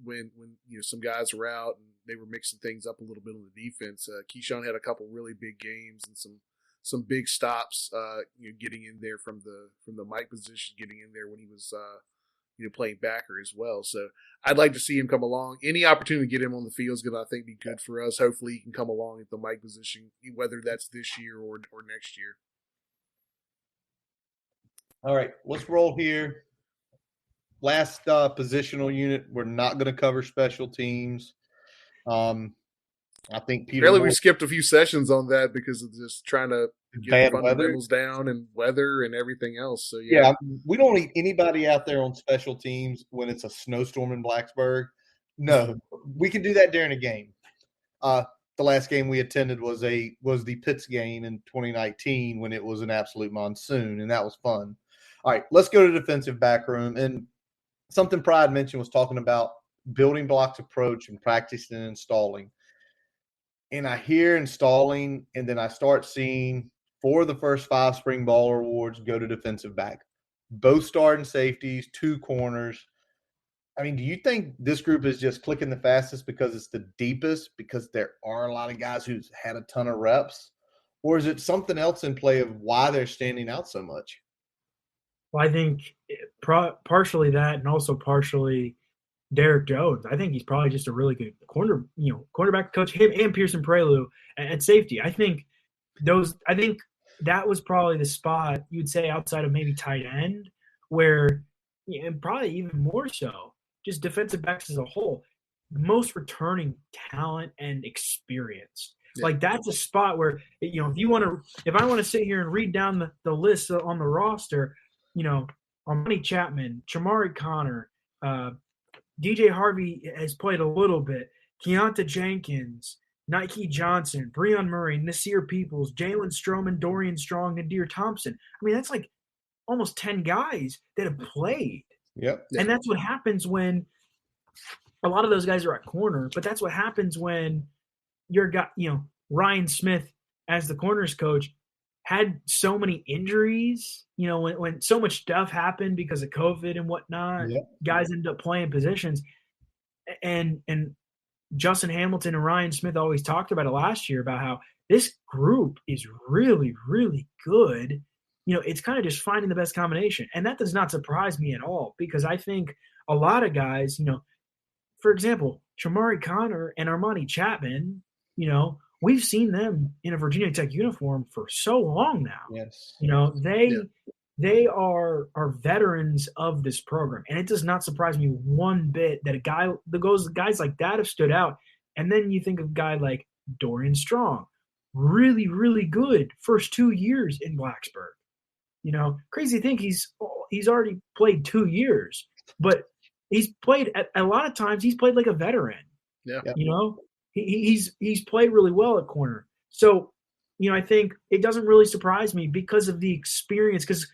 when some guys were out and they were mixing things up a little bit on the defense. Keyshawn had a couple really big games and some big stops, getting in there from the mic position, getting in there when he was playing backer as well. So I'd like to see him come along. Any opportunity to get him on the field is going to, I think, be good for us. Hopefully he can come along at the mic position, whether that's this year or next year. All right, let's roll here. Last positional unit. We're not going to cover special teams. I think Peter. Apparently, we skipped a few sessions on that because of just trying to get the fundamentals down and weather and everything else. So yeah, we don't need anybody out there on special teams when it's a snowstorm in Blacksburg. No, we can do that during a game. The last game we attended was the Pitts game in 2019 when it was an absolute monsoon, and that was fun. All right, let's go to defensive back room. And something Pride mentioned was talking about building blocks approach and practicing and installing. And I hear installing, and then I start seeing 4 of the first 5 spring ball awards go to defensive back. Both starting safeties, 2 corners. I mean, do you think this group is just clicking the fastest because it's the deepest, because there are a lot of guys who's had a ton of reps? Or is it something else in play of why they're standing out so much? Well, I think partially that, and also partially Derek Jones. I think he's probably just a really good quarterback coach. Him and Pearson Prelu at safety. I think that was probably the spot you'd say outside of maybe tight end, where, and probably even more so, just defensive backs as a whole, most returning talent and experience. Yeah. Like that's a spot where, if I want to sit here and read down the list on the roster, Armani Chapman, Chamari Connor, DJ Harvey has played a little bit, Keonta Jenkins, Nike Johnson, Breon Murray, Nasir Peoples, Jalen Stroman, Dorian Strong, Nadir Thompson. I mean, that's like almost 10 guys that have played. Yep. And that's what happens when a lot of those guys are at corner, but that's what happens when you're got, Ryan Smith as the corners coach had so many injuries, when so much stuff happened because of COVID and whatnot, yep. Guys ended up playing positions. And Justin Hamilton and Ryan Smith always talked about it last year about how this group is really, really good. It's kind of just finding the best combination. And that does not surprise me at all, because I think a lot of guys, for example, Chamari Connor and Armani Chapman, we've seen them in a Virginia Tech uniform for so long now. Yes. They are veterans of this program. And it does not surprise me one bit that guys like that have stood out. And then you think of a guy like Dorian Strong, really, really good first 2 years in Blacksburg. Crazy thing, he's already played 2 years, but he's played at a lot of times he's played like a veteran. Yeah. He's played really well at corner. So, I think it doesn't really surprise me because of the experience, because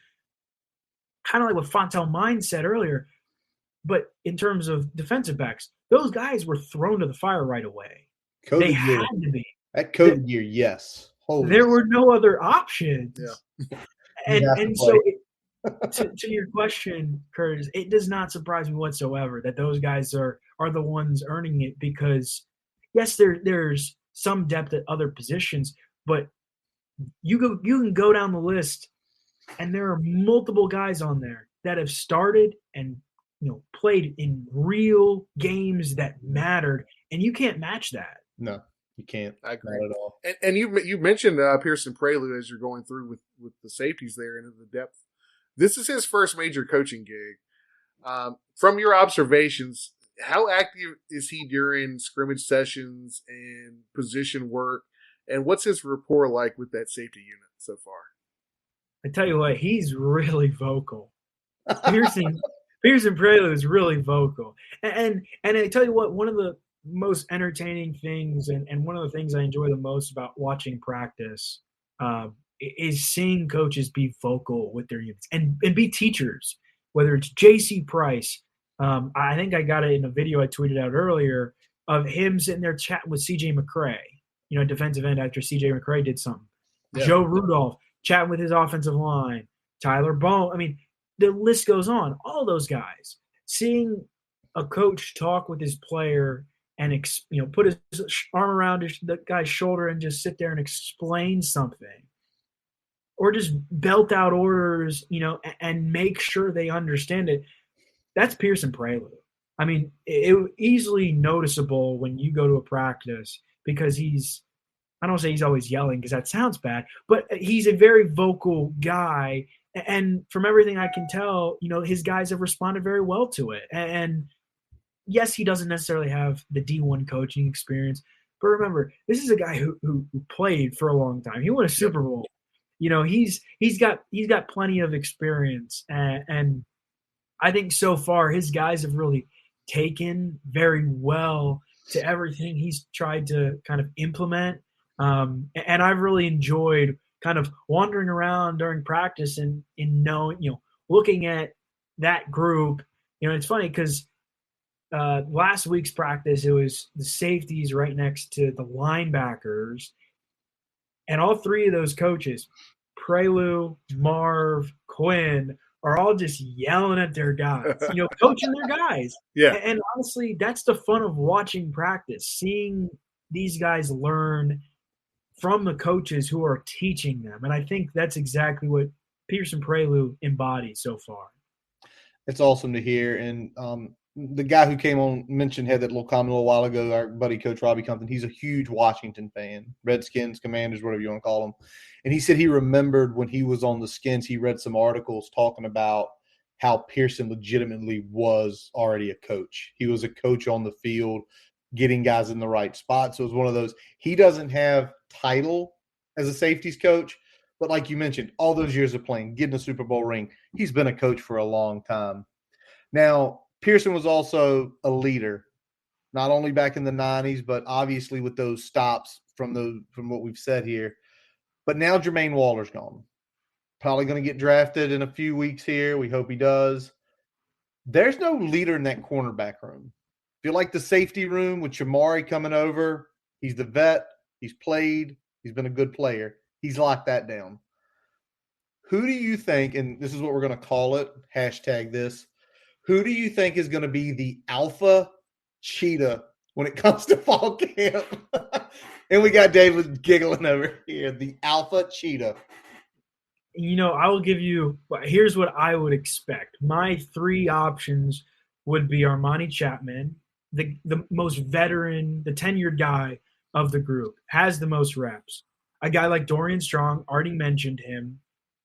kind of like what Fontel Mine said earlier, but in terms of defensive backs, those guys were thrown to the fire right away. They had to be. At COVID year, yes. There were no other options. Yeah. And so to your question, Curtis, it does not surprise me whatsoever that those guys are the ones earning it, because yes, there's some depth at other positions, but you can go down the list, and there are multiple guys on there that have started and played in real games that mattered, and you can't match that. No, you can't. I agree. Not at all. And you mentioned Pearson Prelude as you're going through with the safeties there and the depth. This is his first major coaching gig. From your observations, how active is he during scrimmage sessions and position work? And what's his rapport like with that safety unit so far? I tell you what, he's really vocal. Pearson Prelude is really vocal. And I tell you what, one of the most entertaining things and one of the things I enjoy the most about watching practice is seeing coaches be vocal with their units and be teachers, whether it's J.C. Price. I think I got it in a video I tweeted out earlier of him sitting there chatting with C.J. McCray, defensive end after C.J. McCray did something. Yeah. Joe Rudolph chatting with his offensive line. Tyler Bone. I mean, the list goes on. All those guys. Seeing a coach talk with his player and put his arm around the guy's shoulder and just sit there and explain something, or just belt out orders, and make sure they understand it. That's Pearson Prelude. I mean, it easily noticeable when you go to a practice because I don't say he's always yelling because that sounds bad, but he's a very vocal guy. And from everything I can tell, his guys have responded very well to it. And yes, he doesn't necessarily have the D1 coaching experience, but remember, this is a guy who played for a long time. He won a Super Bowl. He's got plenty of experience, and I think so far his guys have really taken very well to everything he's tried to kind of implement. And I've really enjoyed kind of wandering around during practice and looking at that group. It's funny because last week's practice, it was the safeties right next to the linebackers. And all three of those coaches, Prelude, Marv, Quinn, are all just yelling at their guys, coaching their guys. Yeah. And honestly, that's the fun of watching practice, seeing these guys learn from the coaches who are teaching them. And I think that's exactly what Pearson Prelude embodies so far. It's awesome to hear. And the guy who came on mentioned had that little comment a little while ago, our buddy Coach Robbie Compton. He's a huge Washington fan, Redskins, Commanders, whatever you want to call them. And he said he remembered when he was on the Skins, he read some articles talking about how Pearson legitimately was already a coach. He was a coach on the field, getting guys in the right spot. So it was one of those, he doesn't have title as a safeties coach, but like you mentioned, all those years of playing, getting a Super Bowl ring, he's been a coach for a long time. Now, Pearson was also a leader, not only back in the 90s, but obviously with those stops from what we've said here. But now Jermaine Waller's gone. Probably going to get drafted in a few weeks here. We hope he does. There's no leader in that cornerback room. If you like the safety room with Shamari coming over, he's the vet. He's played. He's been a good player. He's locked that down. Who do you think, and this is what we're going to call it, hashtag this, who do you think is going to be the alpha cheetah when it comes to fall camp? And we got David giggling over here, the alpha cheetah. I will give you – here's what I would expect. My three options would be Armani Chapman, the most veteran, the tenured guy of the group, has the most reps. A guy like Dorian Strong, already mentioned him.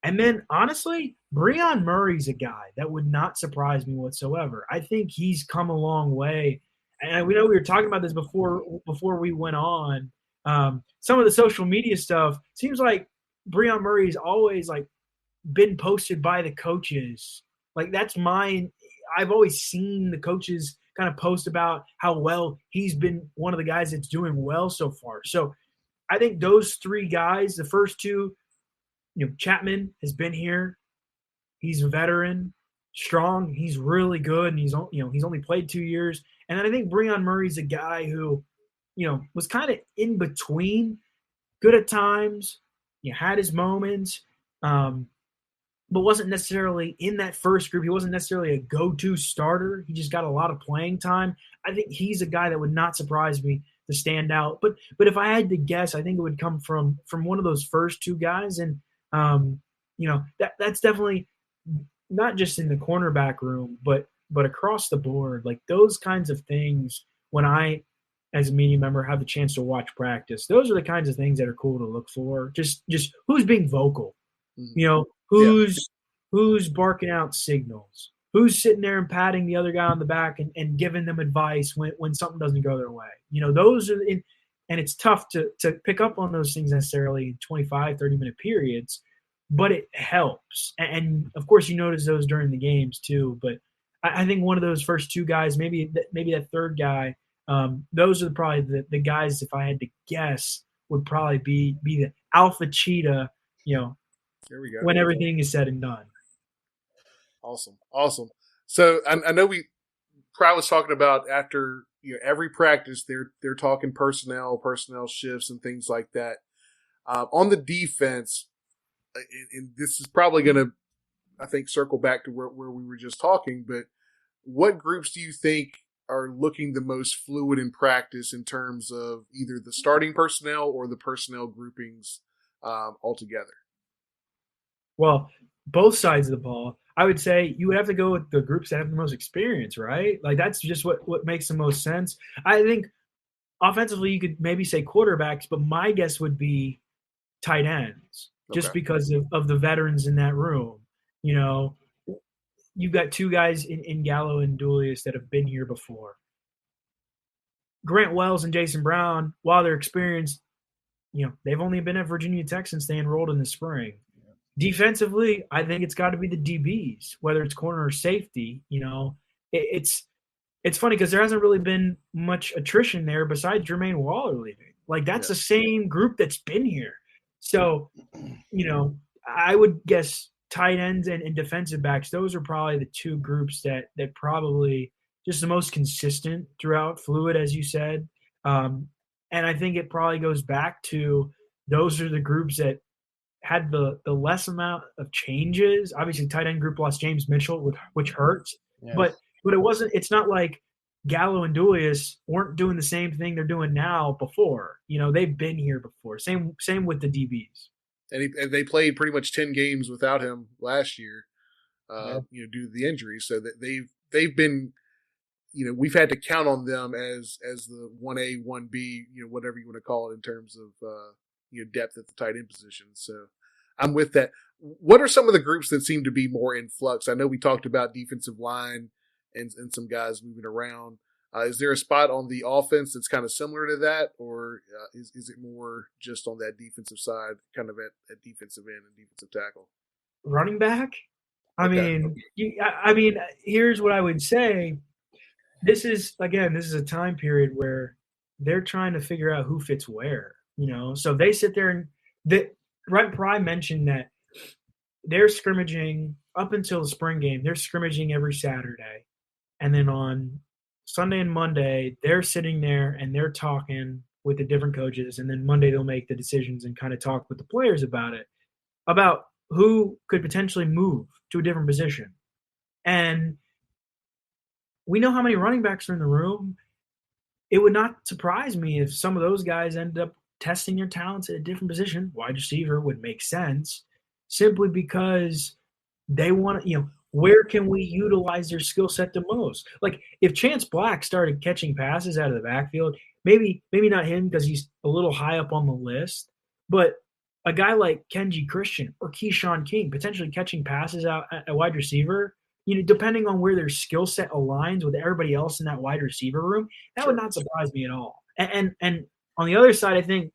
And then, honestly, Breon Murray's a guy that would not surprise me whatsoever. I think he's come a long way. And we know we were talking about this before we went on. Some of the social media stuff seems like Breon Murray's always been posted by the coaches. That's mine. I've always seen the coaches kind of post about how well he's been one of the guys that's doing well so far. So I think those three guys, the first two, Chapman has been here. He's a veteran, strong. He's really good, and he's only played 2 years. And then I think Breon Murray's a guy who, was kind of in between, good at times, had his moments, but wasn't necessarily in that first group. He wasn't necessarily a go-to starter. He just got a lot of playing time. I think he's a guy that would not surprise me stand out. But if I had to guess, I think it would come from one of those first two guys. And that's definitely not just in the cornerback room, but across the board. Like those kinds of things, when I, as a media member, have the chance to watch practice, those are the kinds of things that are cool to look for. Just who's being vocal, who's barking out signals, who's sitting there and patting the other guy on the back and giving them advice when something doesn't go their way. Those are and it's tough to pick up on those things necessarily in 25, 30-minute periods, but it helps. And of course, you notice those during the games too. But I think one of those first two guys, maybe that third guy, those are probably the guys, if I had to guess, would probably be the alpha cheetah, there we go, when everything is said and done. Awesome. So I know Pryor was talking about after every practice they're talking personnel shifts and things like that. On the defense, and this is probably going to, I think, circle back to where we were just talking, but what groups do you think are looking the most fluid in practice in terms of either the starting personnel or the personnel groupings altogether? Well, both sides of the ball. I would say you would have to go with the groups that have the most experience, right? Like that's just what makes the most sense. I think offensively you could maybe say quarterbacks, but my guess would be tight ends, just because of the veterans in that room. You've got two guys in Gallo and Dulius that have been here before. Grant Wells and Jason Brown, while they're experienced, they've only been at Virginia Tech since they enrolled in the spring. Defensively, I think it's got to be the DBs, whether it's corner or safety. It's funny because there hasn't really been much attrition there besides Jermaine Waller leaving. Like that's the same group that's been here. So, I would guess tight ends and defensive backs, those are probably the two groups that probably just the most consistent throughout, fluid, as you said. And I think it probably goes back to those are the groups that had the less amount of changes. Obviously, tight end group lost James Mitchell, which hurts. Yes. But it's not like Gallo and Dulius weren't doing the same thing they're doing now before. They've been here before. Same with the DBs. And they played pretty much 10 games without him last year, due to the injury. So that they've been, we've had to count on them as the 1A, 1B, whatever you want to call it in terms of depth at the tight end position. So I'm with that. What are some of the groups that seem to be more in flux? I know we talked about defensive line and some guys moving around. Is there a spot on the offense that's kind of similar to that, or is it more just on that defensive side, kind of at defensive end and defensive tackle? Running back? I mean, here's what I would say. This is a time period where they're trying to figure out who fits where. So they sit there and Brent Pry mentioned that they're scrimmaging up until the spring game. They're scrimmaging every Saturday. And then on Sunday and Monday, they're sitting there and they're talking with the different coaches. And then Monday they'll make the decisions and kind of talk with the players about who could potentially move to a different position. And we know how many running backs are in the room. It would not surprise me if some of those guys ended up testing their talents at a different position. Wide receiver would make sense simply because they want to, where can we utilize their skill set the most? Like if Chance Black started catching passes out of the backfield, maybe not him because he's a little high up on the list, but a guy like Kenji Christian or Keyshawn King potentially catching passes out at wide receiver, depending on where their skill set aligns with everybody else in that wide receiver room, that would not surprise me at all. And on the other side, I think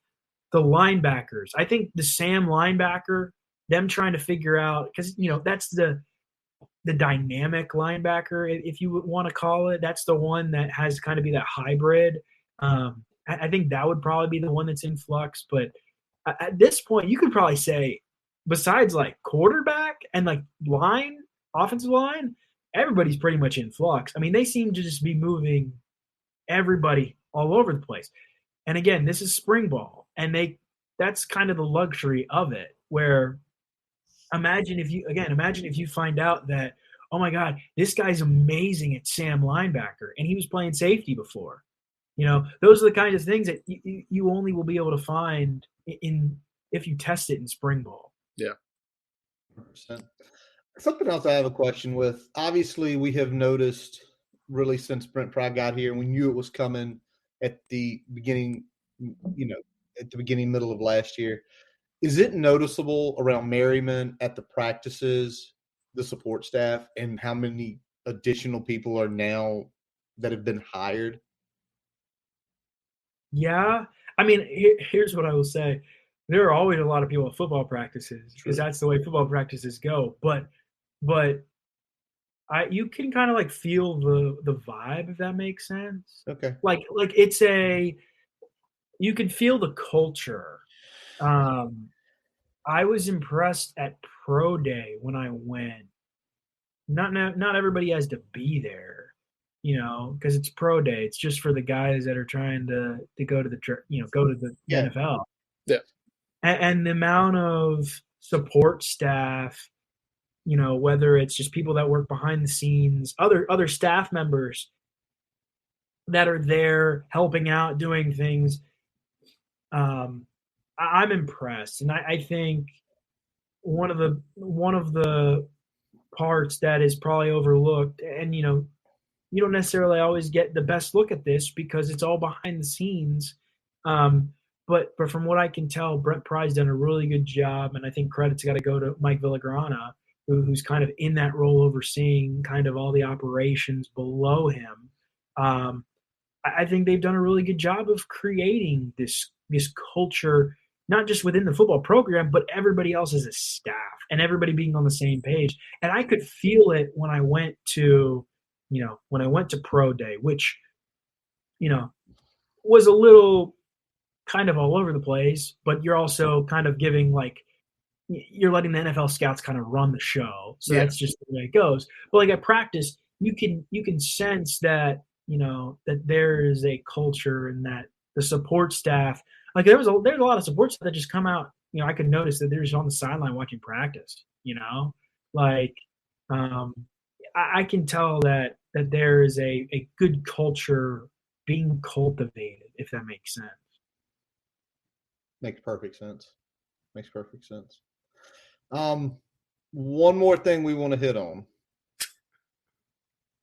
the linebackers, I think the Sam linebacker, them trying to figure out, because, that's the dynamic linebacker, if you want to call it. That's the one that has kind of be that hybrid. I think that would probably be the one that's in flux. But at this point, you could probably say, besides like quarterback and like offensive line, everybody's pretty much in flux. I mean, they seem to just be moving everybody all over the place. And again, this is spring ball, and that's kind of the luxury of it, where imagine if you find out that, oh my God, this guy's amazing at Sam linebacker and he was playing safety before. Those are the kinds of things that you only will be able to find if you test it in spring ball. Yeah. 100%. Something else I have a question with. Obviously, we have noticed really since Brent Pry got here, we knew it was coming at the beginning, middle of last year. Is it noticeable around Merriman at the practices, the support staff, and how many additional people are now that have been hired? Yeah. I mean, here's what I will say. There are always a lot of people at football practices because that's the way football practices go. But you can kind of like feel the vibe, if that makes sense. Okay. Like you can feel the culture. I was impressed at Pro Day when I went. Not everybody has to be there, because it's Pro Day. It's just for the guys that are trying to go to the NFL. Yeah. And the amount of support staff, whether it's just people that work behind the scenes, other staff members that are there helping out, doing things. I'm impressed, and I think one of the parts that is probably overlooked, and you don't necessarily always get the best look at this because it's all behind the scenes. But from what I can tell, Brent Pry's done a really good job, and I think credit's got to go to Mike Villagrana, who's kind of in that role overseeing kind of all the operations below him. I think they've done a really good job of creating this culture, not just within the football program, but everybody else as a staff and everybody being on the same page. And I could feel it when I went to Pro Day, which, was a little kind of all over the place, but you're also kind of giving you're letting the NFL scouts kind of run the show. So that's just the way it goes. But like at practice, you can sense that, that there is a culture and that the support staff, there's a lot of support staff that just come out. I could notice that they're just on the sideline watching practice, I can tell that there is a good culture being cultivated, if that makes sense. Makes perfect sense. One more thing we want to hit on.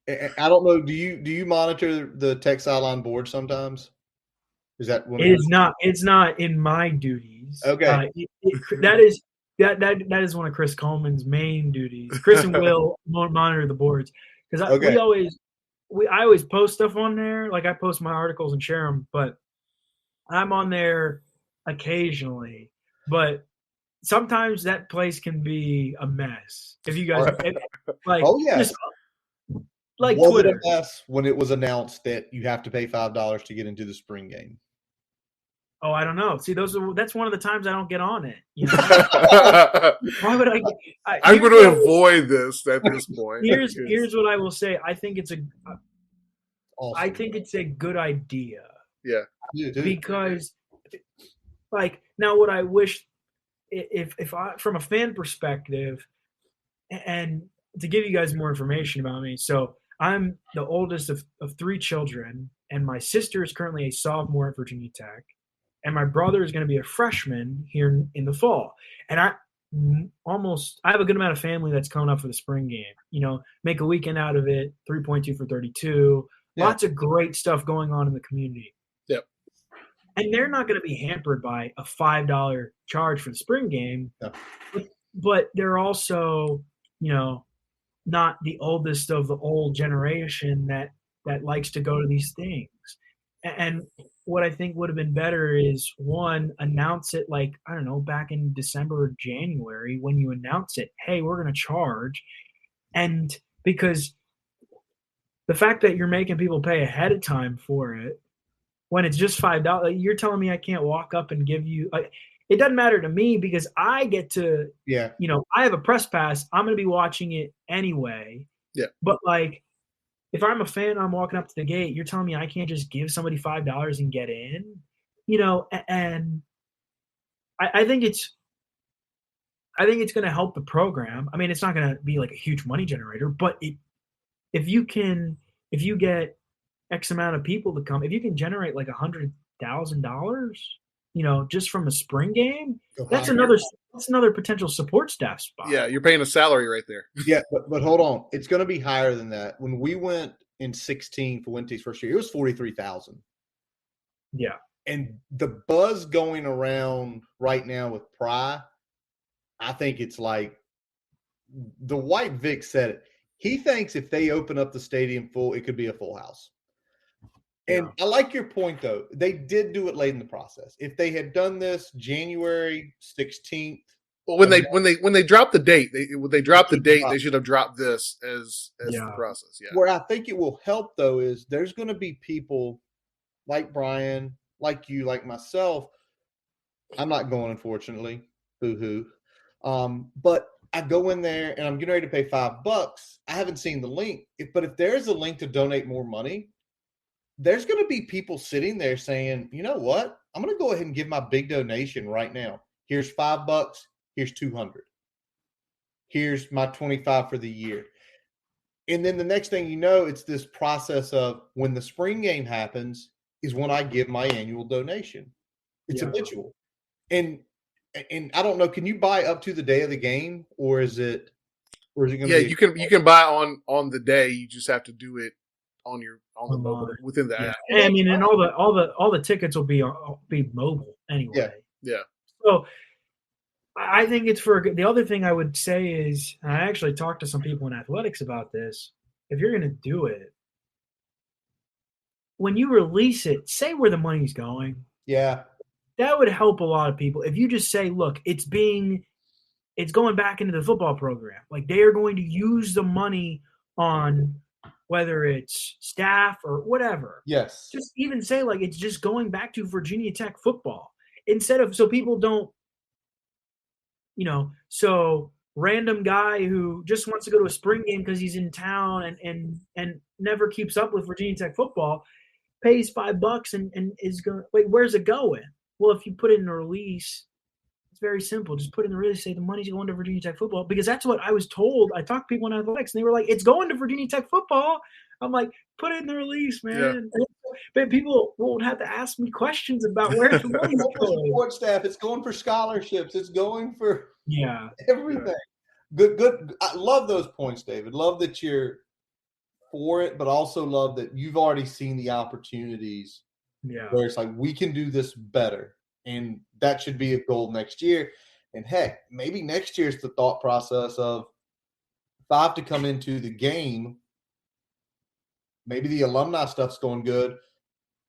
I don't know. Do you monitor the Tech Sideline board sometimes? Is that It's not in my duties. Okay. That is one of Chris Coleman's main duties. Chris and Will monitor the boards because I always post stuff on there. Like I post my articles and share them, but I'm on there occasionally. But sometimes that place can be a mess. If you guys just like was Twitter. It a mess when it was announced that you have to pay $5 to get into the spring game? Oh, I don't know. See, that's one of the times I don't get on it. Why would I? I'm going to avoid this at this point. Here's what I will say. I think it's awesome. I think it's a good idea. Yeah. Because, now what I wish, if I, from a fan perspective, and to give you guys more information about me, so I'm the oldest of 3 children, and my sister is currently a sophomore at Virginia Tech. And my brother is going to be a freshman here in the fall. And I have a good amount of family that's coming up for the spring game. Make a weekend out of it, 3.2 for 32. Yeah. Lots of great stuff going on in the community. Yep. And they're not going to be hampered by a $5 charge for the spring game. Yeah. But they're also, not the oldest of the old generation that likes to go to these things. And what I think would have been better is, one, announce it back in December or January when you announce it, hey, we're going to charge. And because the fact that you're making people pay ahead of time for it, when it's just $5, you're telling me I can't walk up and give you it doesn't matter to me because I get to, I have a press pass. I'm going to be watching it anyway. Yeah. But if I'm a fan, I'm walking up to the gate, you're telling me I can't just give somebody $5 and get in, and I think it's going to help the program. I mean, it's not going to be like a huge money generator, but if you get X amount of people to come, if you can generate like $100,000, just from a spring game, that's another potential support staff spot. Yeah, you're paying a salary right there. Yeah, but hold on, it's going to be higher than that. When we went in 16 for Winty's first year, it was 43,000. Yeah. And the buzz going around right now with Pry, I think it's like the White Vic said it. He thinks if they open up the stadium full, it could be a full house. And I like your point, though. They did do it late in the process. If they had done this January 16th. Well, when they dropped the date, they should have dropped this as the process. Yeah. Where I think it will help, though, is there's going to be people like Brian, like you, like myself. I'm not going, unfortunately. Boo-hoo. But I go in there and I'm getting ready to pay $5. I haven't seen the link. But if there's a link to donate more money, there's going to be people sitting there saying, you know what? I'm going to go ahead and give my big donation right now. Here's $5. Here's $200. Here's my $25 for the year. And then the next thing you know, it's this process of when the spring game happens is when I give my annual donation. It's habitual. And I don't know, can you buy up to the day of the game, or is it going to be? Yeah, you can buy on the day. You just have to do it on the mobile within the app. And I mean, and all the tickets will be mobile anyway. Yeah. So I think it's the other thing I would say is, and I actually talked to some people in athletics about this. If you're going to do it, when you release it, say where the money's going. Yeah. That would help a lot of people. If you just say, look, it's going back into the football program. Like, they are going to use the money on whether it's staff or whatever. Yes. Just even say, like, it's just going back to Virginia Tech football. Instead of, so people don't, so random guy who just wants to go to a spring game because he's in town and never keeps up with Virginia Tech football, pays $5 and is going, wait, where's it going? Well, if you put it in a release, it's very simple. Just put it in the release, say the money's going to Virginia Tech football, because that's what I was told. I talked to people in athletics, and they were like, it's going to Virginia Tech football. I'm like, put it in the release, man. Yeah. But people won't have to ask me questions about where the money's going. Support staff, it's going for scholarships. It's going for everything. Yeah. Good. I love those points, David. Love that you're for it, but also love that you've already seen the opportunities. Yeah. Where it's like, we can do this better. And that should be a goal next year. And heck, maybe next year's the thought process of $5 to come into the game. Maybe the alumni stuff's going good.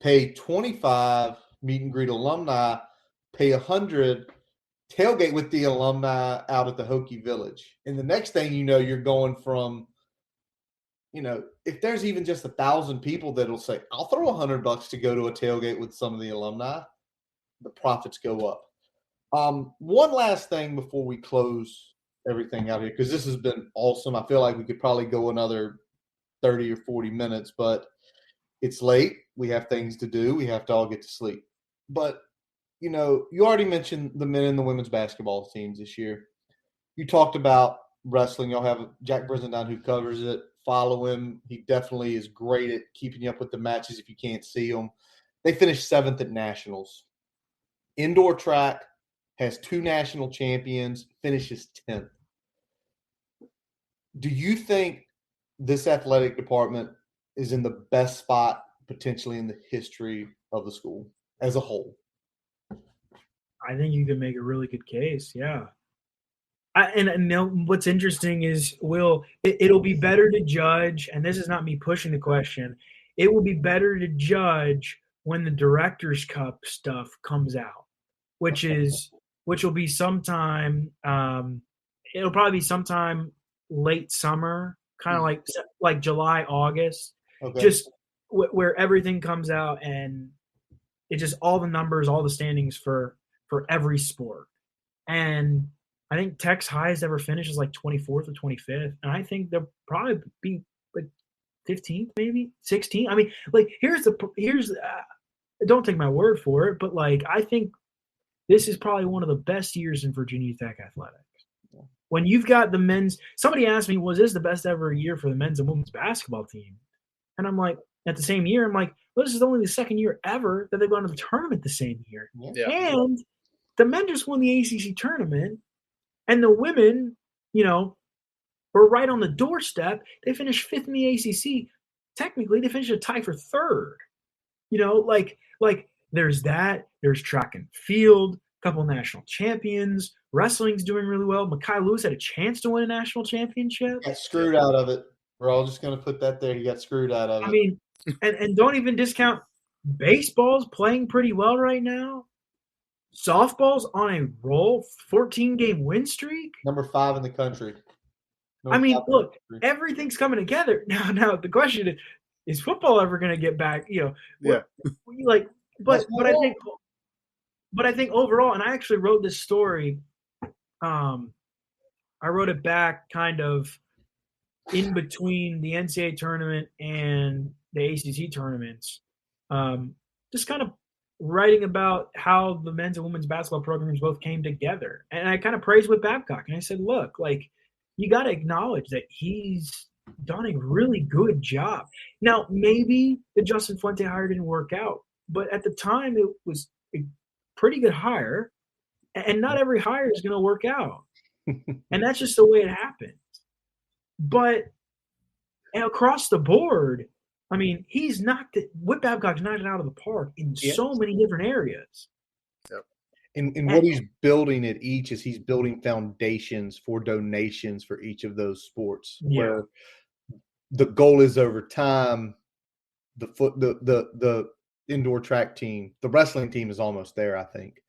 Pay $25, meet and greet alumni. Pay $100, tailgate with the alumni out at the Hokie Village. And the next thing you know, you're going from, if there's even just 1,000 people that'll say, I'll throw $100 to go to a tailgate with some of the alumni, the profits go up. One last thing before we close everything out here, because this has been awesome. I feel like we could probably go another 30 or 40 minutes, but it's late. We have things to do. We have to all get to sleep. But, you already mentioned the men and the women's basketball teams this year. You talked about wrestling. Y'all have Jack Brisendine who covers it. Follow him. He definitely is great at keeping you up with the matches if you can't see them. They finished 7th at nationals. Indoor track has 2 national champions, finishes 10th. Do you think this athletic department is in the best spot potentially in the history of the school as a whole? I think you can make a really good case, yeah. And what's interesting is, it'll be better to judge, and this is not me pushing the question, it will be better to judge when the Director's Cup stuff comes out, which will be sometime, it'll probably be sometime late summer, kind of like July, August, just where everything comes out, and it just all the numbers, all the standings for every sport. And I think Tech's highest ever finish is like 24th or 25th. And I think they'll probably be like 15th, maybe 16th. I mean, like, here's don't take my word for it, but like, I think this is probably one of the best years in Virginia Tech athletics. Yeah. When you've got the men's, somebody asked me, was this the best ever year for the men's and women's basketball team? And I'm like, at the same year. I'm like, well, this is only the second year ever that they've gone to the tournament the same year. Yeah. And the men just won the ACC tournament, and the women, were right on the doorstep. They finished fifth in the ACC. Technically, they finished a tie for third. There's that. There's track and field, a couple national champions. Wrestling's doing really well. Mekhi Lewis had a chance to win a national championship. Got screwed out of it. We're all just going to put that there. He got screwed out of it. I mean, and don't even discount baseball's playing pretty well right now. Softball's on a roll, 14-game win streak. Number 5 in the country. Look, everything's coming together. Now the question is football ever going to get back? But I think overall, and I actually wrote this story. I wrote it back kind of in between the NCAA tournament and the ACC tournaments, just kind of writing about how the men's and women's basketball programs both came together. And I kind of praised Whit Babcock. And I said, look, you got to acknowledge that he's done a really good job. Now, maybe the Justin Fuente hire didn't work out, but at the time it was a pretty good hire. And not every hire is going to work out. And that's just the way it happens. But across the board, Whit Babcock's knocked it out of the park in so many different areas. Yep. And what he's building at each is he's building foundations for donations for each of those sports. Yeah. Where the goal is over time, the indoor track team, the wrestling team is almost there, I think.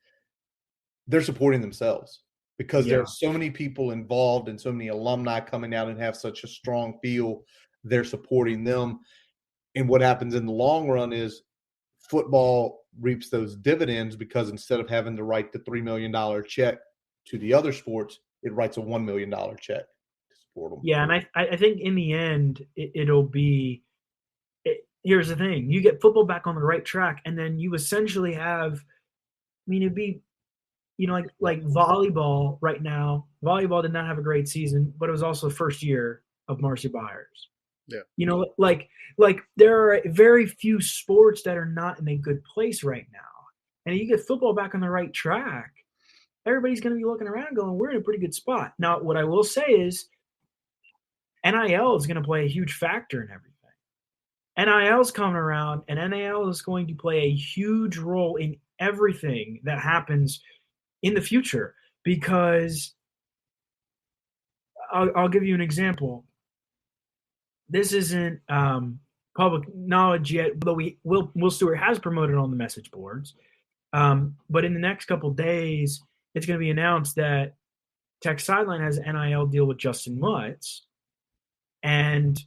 They're supporting themselves because there are so many people involved and so many alumni coming out and have such a strong feel. They're supporting them. And what happens in the long run is football reaps those dividends because instead of having to write the $3 million check to the other sports, it writes a $1 million check to support them. Yeah, and I think in the end, it'll be here's the thing. You get football back on the right track, and then you essentially have it'd be like volleyball right now. Volleyball did not have a great season, but it was also the first year of Marcy Byers. Yeah. There are very few sports that are not in a good place right now. And you get football back on the right track, everybody's going to be looking around going, we're in a pretty good spot. Now, what I will say is NIL is going to play a huge factor in everything. NIL's coming around, and NIL is going to play a huge role in everything that happens in the future because I'll give you an example. This isn't public knowledge yet, though Will Stewart has promoted on the message boards. But in the next couple days, it's going to be announced that Tech Sideline has an NIL deal with Justin Mutz. And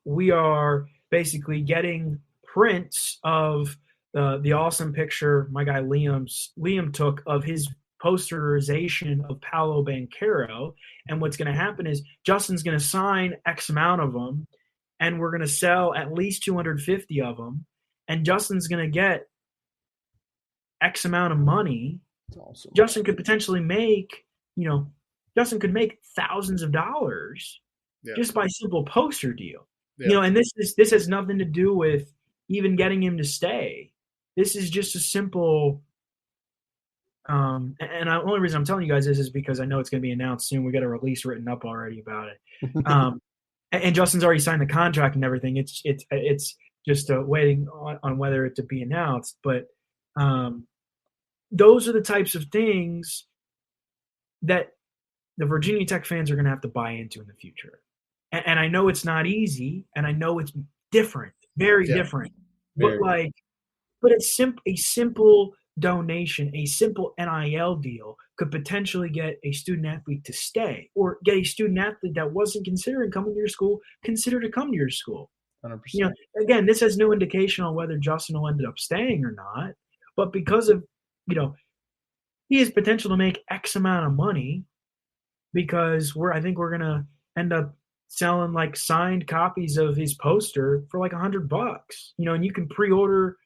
we are basically getting prints of the awesome picture my guy Liam took of his posterization of Paolo Banchero. And what's going to happen is Justin's going to sign X amount of them, and we're going to sell at least 250 of them. And Justin's going to get X amount of money. That's awesome. Justin could potentially make, Justin could make thousands of dollars just by simple poster deal. Yeah. And this has nothing to do with even getting him to stay. This is just a simple and the only reason I'm telling you guys this is because I know it's going to be announced soon. We got a release written up already about it. And Justin's already signed the contract and everything. It's just waiting on whether it to be announced. But those are the types of things that the Virginia Tech fans are going to have to buy into in the future. And I know it's not easy, and I know it's different, very different. But it's a simple donation, a simple NIL deal could potentially get a student athlete to stay, or get a student athlete that wasn't considering coming to your school consider to come to your school. 100%. Again, this has no indication on whether Justin will end up staying or not, but because of he has potential to make X amount of money, because I think we're gonna end up selling like signed copies of his poster for like $100, and you can pre-order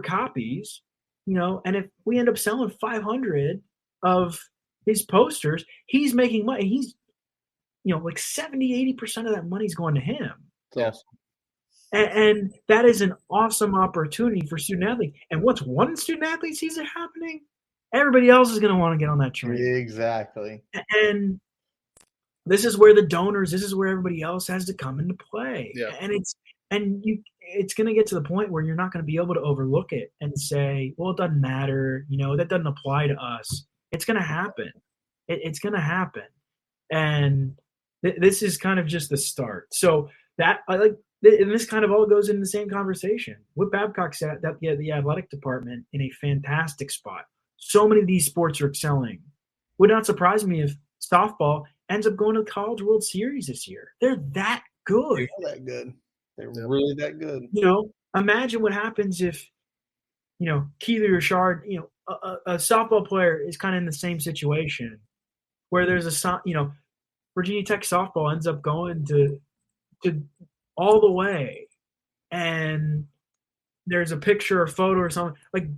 copies. And if we end up selling 500 of his posters, he's making money. He's, like 70, 80% of that money's going to him. Yes. And that is an awesome opportunity for student athletes. And once one student athlete sees it happening, everybody else is going to want to get on that train. Exactly. And this is where the donors, this is where everybody else has to come into play. Yeah. And it's going to get to the point where you're not going to be able to overlook it and say, well, it doesn't matter. That doesn't apply to us. It's going to happen. It's going to happen. And this is kind of just the start. So that and this kind of all goes in the same conversation. Whit Babcock said that the athletic department in a fantastic spot. So many of these sports are excelling. Would not surprise me if softball ends up going to the College World Series this year. They're that good. They're that good. They're really that good. Imagine what happens if, Keely Richard, a softball player is kind of in the same situation where there's Virginia Tech softball ends up going to all the way, and there's a picture or photo or something, like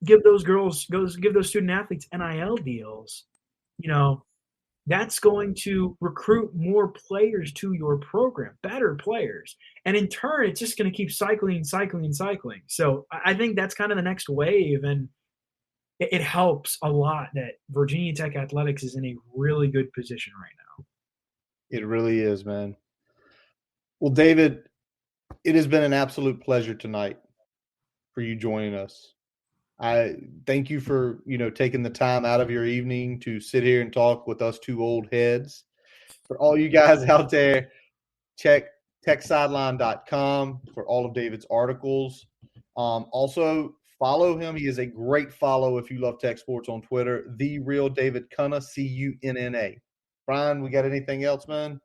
give those student athletes NIL deals. That's going to recruit more players to your program, better players. And in turn, it's just going to keep cycling. So I think that's kind of the next wave. And it helps a lot that Virginia Tech athletics is in a really good position right now. It really is, man. Well, David, it has been an absolute pleasure tonight for you joining us. I thank you for, taking the time out of your evening to sit here and talk with us two old heads. For all you guys out there, check techsideline.com for all of David's articles. Also, follow him. He is a great follow if you love tech sports on Twitter. The Real David Cunningham, Cunna. Brian, we got anything else, man?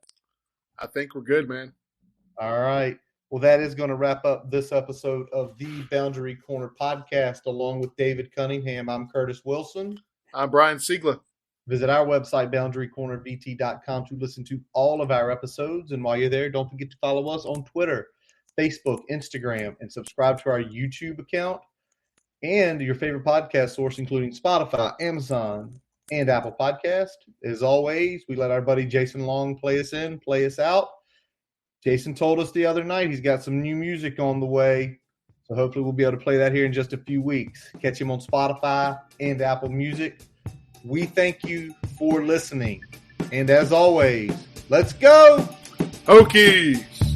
I think we're good, man. All right. Well, that is going to wrap up this episode of the Boundary Corner podcast. Along with David Cunningham, I'm Curtis Wilson. I'm Brian Siegler. Visit our website, boundarycornerbt.com, to listen to all of our episodes. And while you're there, don't forget to follow us on Twitter, Facebook, Instagram, and subscribe to our YouTube account and your favorite podcast source, including Spotify, Amazon, and Apple Podcast. As always, we let our buddy Jason Long play us out. Jason told us the other night he's got some new music on the way, so hopefully we'll be able to play that here in just a few weeks. Catch him on Spotify and Apple Music. We thank you for listening. And as always, let's go! Hokies!